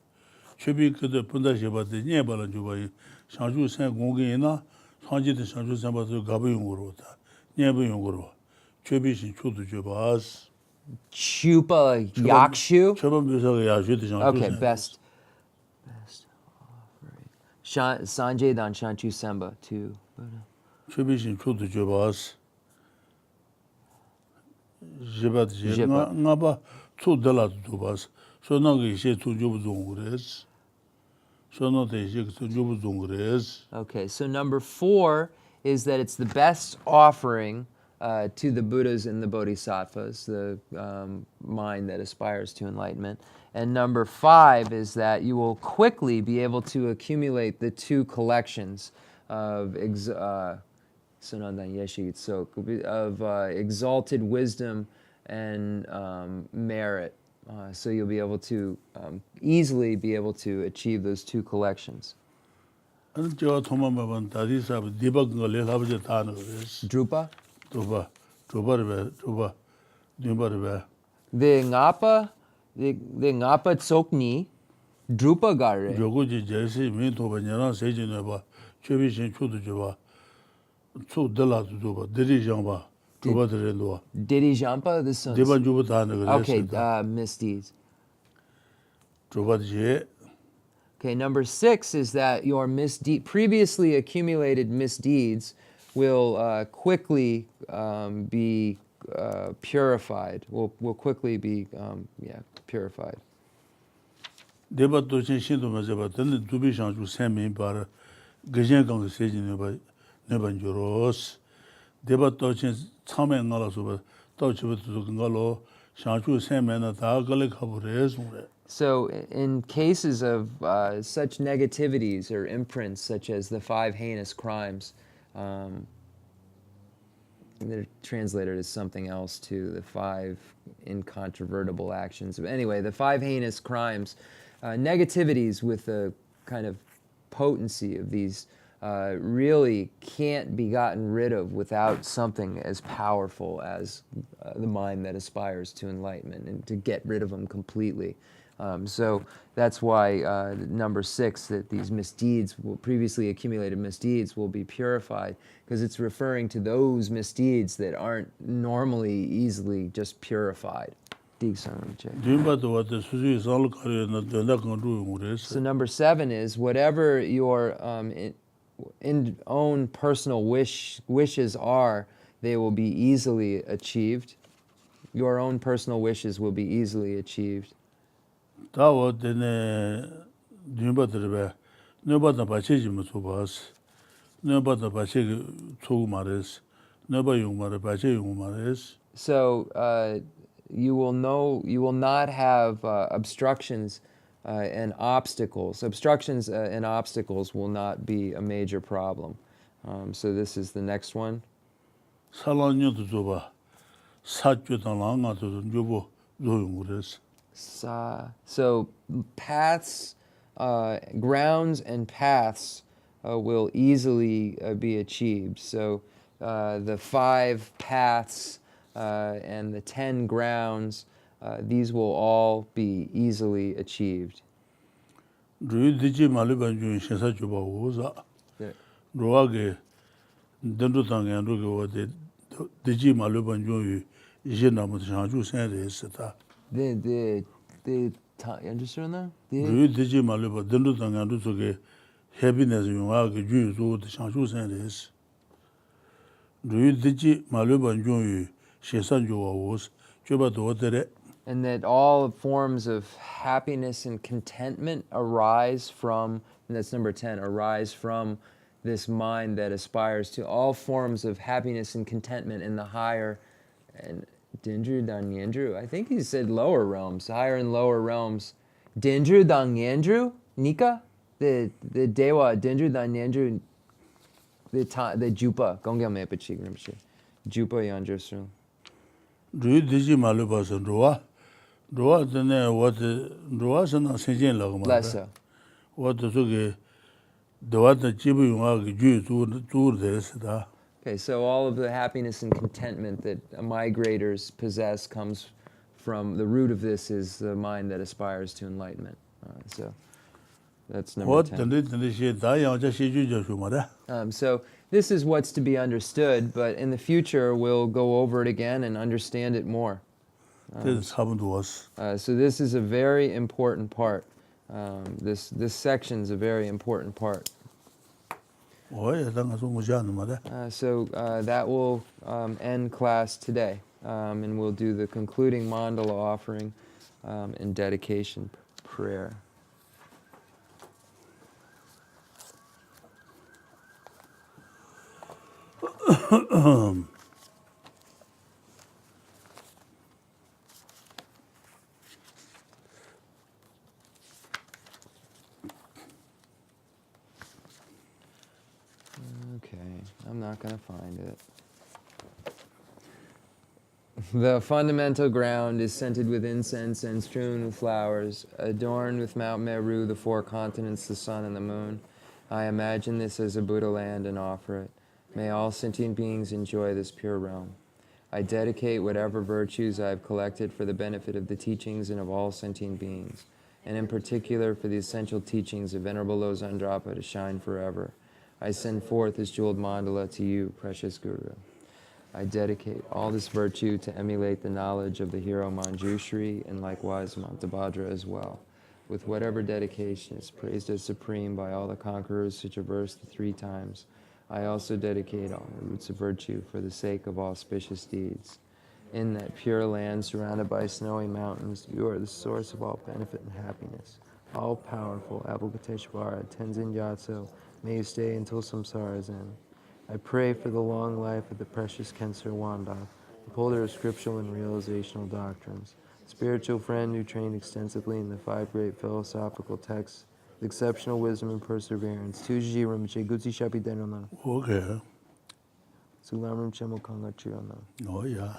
Chobi could the Punda Jiba de Nebala Juba, Shanchu San Gongana, Sanji the Shanchu Samba to Gabiyungurota, Nebuyunguru, Chobishi Chudu Jubas. Chupa Yakshu? Okay, best. Sanjay Dan Shanchu Semba too. Chubishin Chudu Jubas. Jibat Ngaba, 2 Dala Dubas. So now he said to Jubuzungres. So now they say to Jubuzungres. Okay, so number 4 is that it's the best offering to the Buddhas and the Bodhisattvas, the mind that aspires to enlightenment. And number 5 is that you will quickly be able to accumulate the 2 collections of exalted wisdom and merit. So you'll be able to easily be able to achieve those 2 collections. Drupa? The Ngapa? The Ngapa Tsokni, Drupa Gare. Joguji Jesse, Minto Banyana, Sejinaba, Chubishin Chudujuba, 2 Dela Duba, Dirijamba, Juba de Rendua. Dirijampa, the sons. Diban Jubatan. Okay, misdeeds. Juba. Okay, number 6 is that your previously accumulated misdeeds will quickly be purified. Will quickly be purified. Deba Dochin Shinto Mazeba, then to be shantu semi bar Gajan Gang Sejin Nebanjuros. Deba Dochin Taman Nalasuba, Dochibu Galo, Shantu Semena, Tagalik Habures. So, in cases of such negativities or imprints, such as the 5 heinous crimes, they're translated as something else too, the 5 incontrovertible actions. Anyway, the 5 heinous crimes, negativities with the kind of potency of these really can't be gotten rid of without something as powerful as the mind that aspires to enlightenment, and to get rid of them completely. So that's why number 6, that these misdeeds, previously accumulated misdeeds, will be purified, because it's referring to those misdeeds that aren't normally easily just purified. So number 7 is whatever your own personal wishes are, they will be easily achieved. Your own personal wishes will be easily achieved. So you will not have obstructions and obstacles. Obstructions and obstacles will not be a major problem. So this is the next one. So paths, grounds and paths will easily be achieved. So the 5 paths and the 10 grounds, these will all be easily achieved. And that all forms of happiness and contentment arise from, and that's number 10, arise from this mind that aspires to all forms of happiness and contentment in the higher, and Dindru Dan Yendru, I think he said lower realms, higher and lower realms. Dindru Dan Yendru, Nika, the Dewa, Dindru Dan Yendru, the Jupa, Gongyal Mepachik Rimshi, Jupa Yandrusu. Lessa. Okay, so all of the happiness and contentment that migrators possess comes from, the root of this is the mind that aspires to enlightenment. So that's number 10. So this is what's to be understood, but in the future we'll go over it again and understand it more. So this is a very important part. This section's a very important part. So that will end class today, and we'll do the concluding mandala offering and dedication prayer. Okay, I'm not going to find it. The fundamental ground is scented with incense and strewn with flowers, adorned with Mount Meru, the 4 continents, the sun, and the moon. I imagine this as a Buddha land and offer it. May all sentient beings enjoy this pure realm. I dedicate whatever virtues I have collected for the benefit of the teachings and of all sentient beings, and in particular for the essential teachings of Venerable Losang Drapa to shine forever. I send forth this jeweled mandala to you, precious Guru. I dedicate all this virtue to emulate the knowledge of the hero Manjushri and likewise Mantabhadra as well, with whatever dedication is praised as supreme by all the conquerors who traverse the 3 times. I also dedicate all the roots of virtue for the sake of auspicious deeds. In that pure land surrounded by snowy mountains, you are the source of all benefit and happiness. All-powerful Avalokiteshvara, Tenzin Gyatso, may you stay until samsara's end. I pray for the long life of the precious Khensur Rinpoche, upholder of scriptural and realizational doctrines, spiritual friend who trained extensively in the 5 great philosophical texts, with exceptional wisdom and perseverance. Tuji Rinpoche, Gutsi Shapi Denrona. Okay. So Lamrim Chenmo Konga Chirana. Oh, yeah.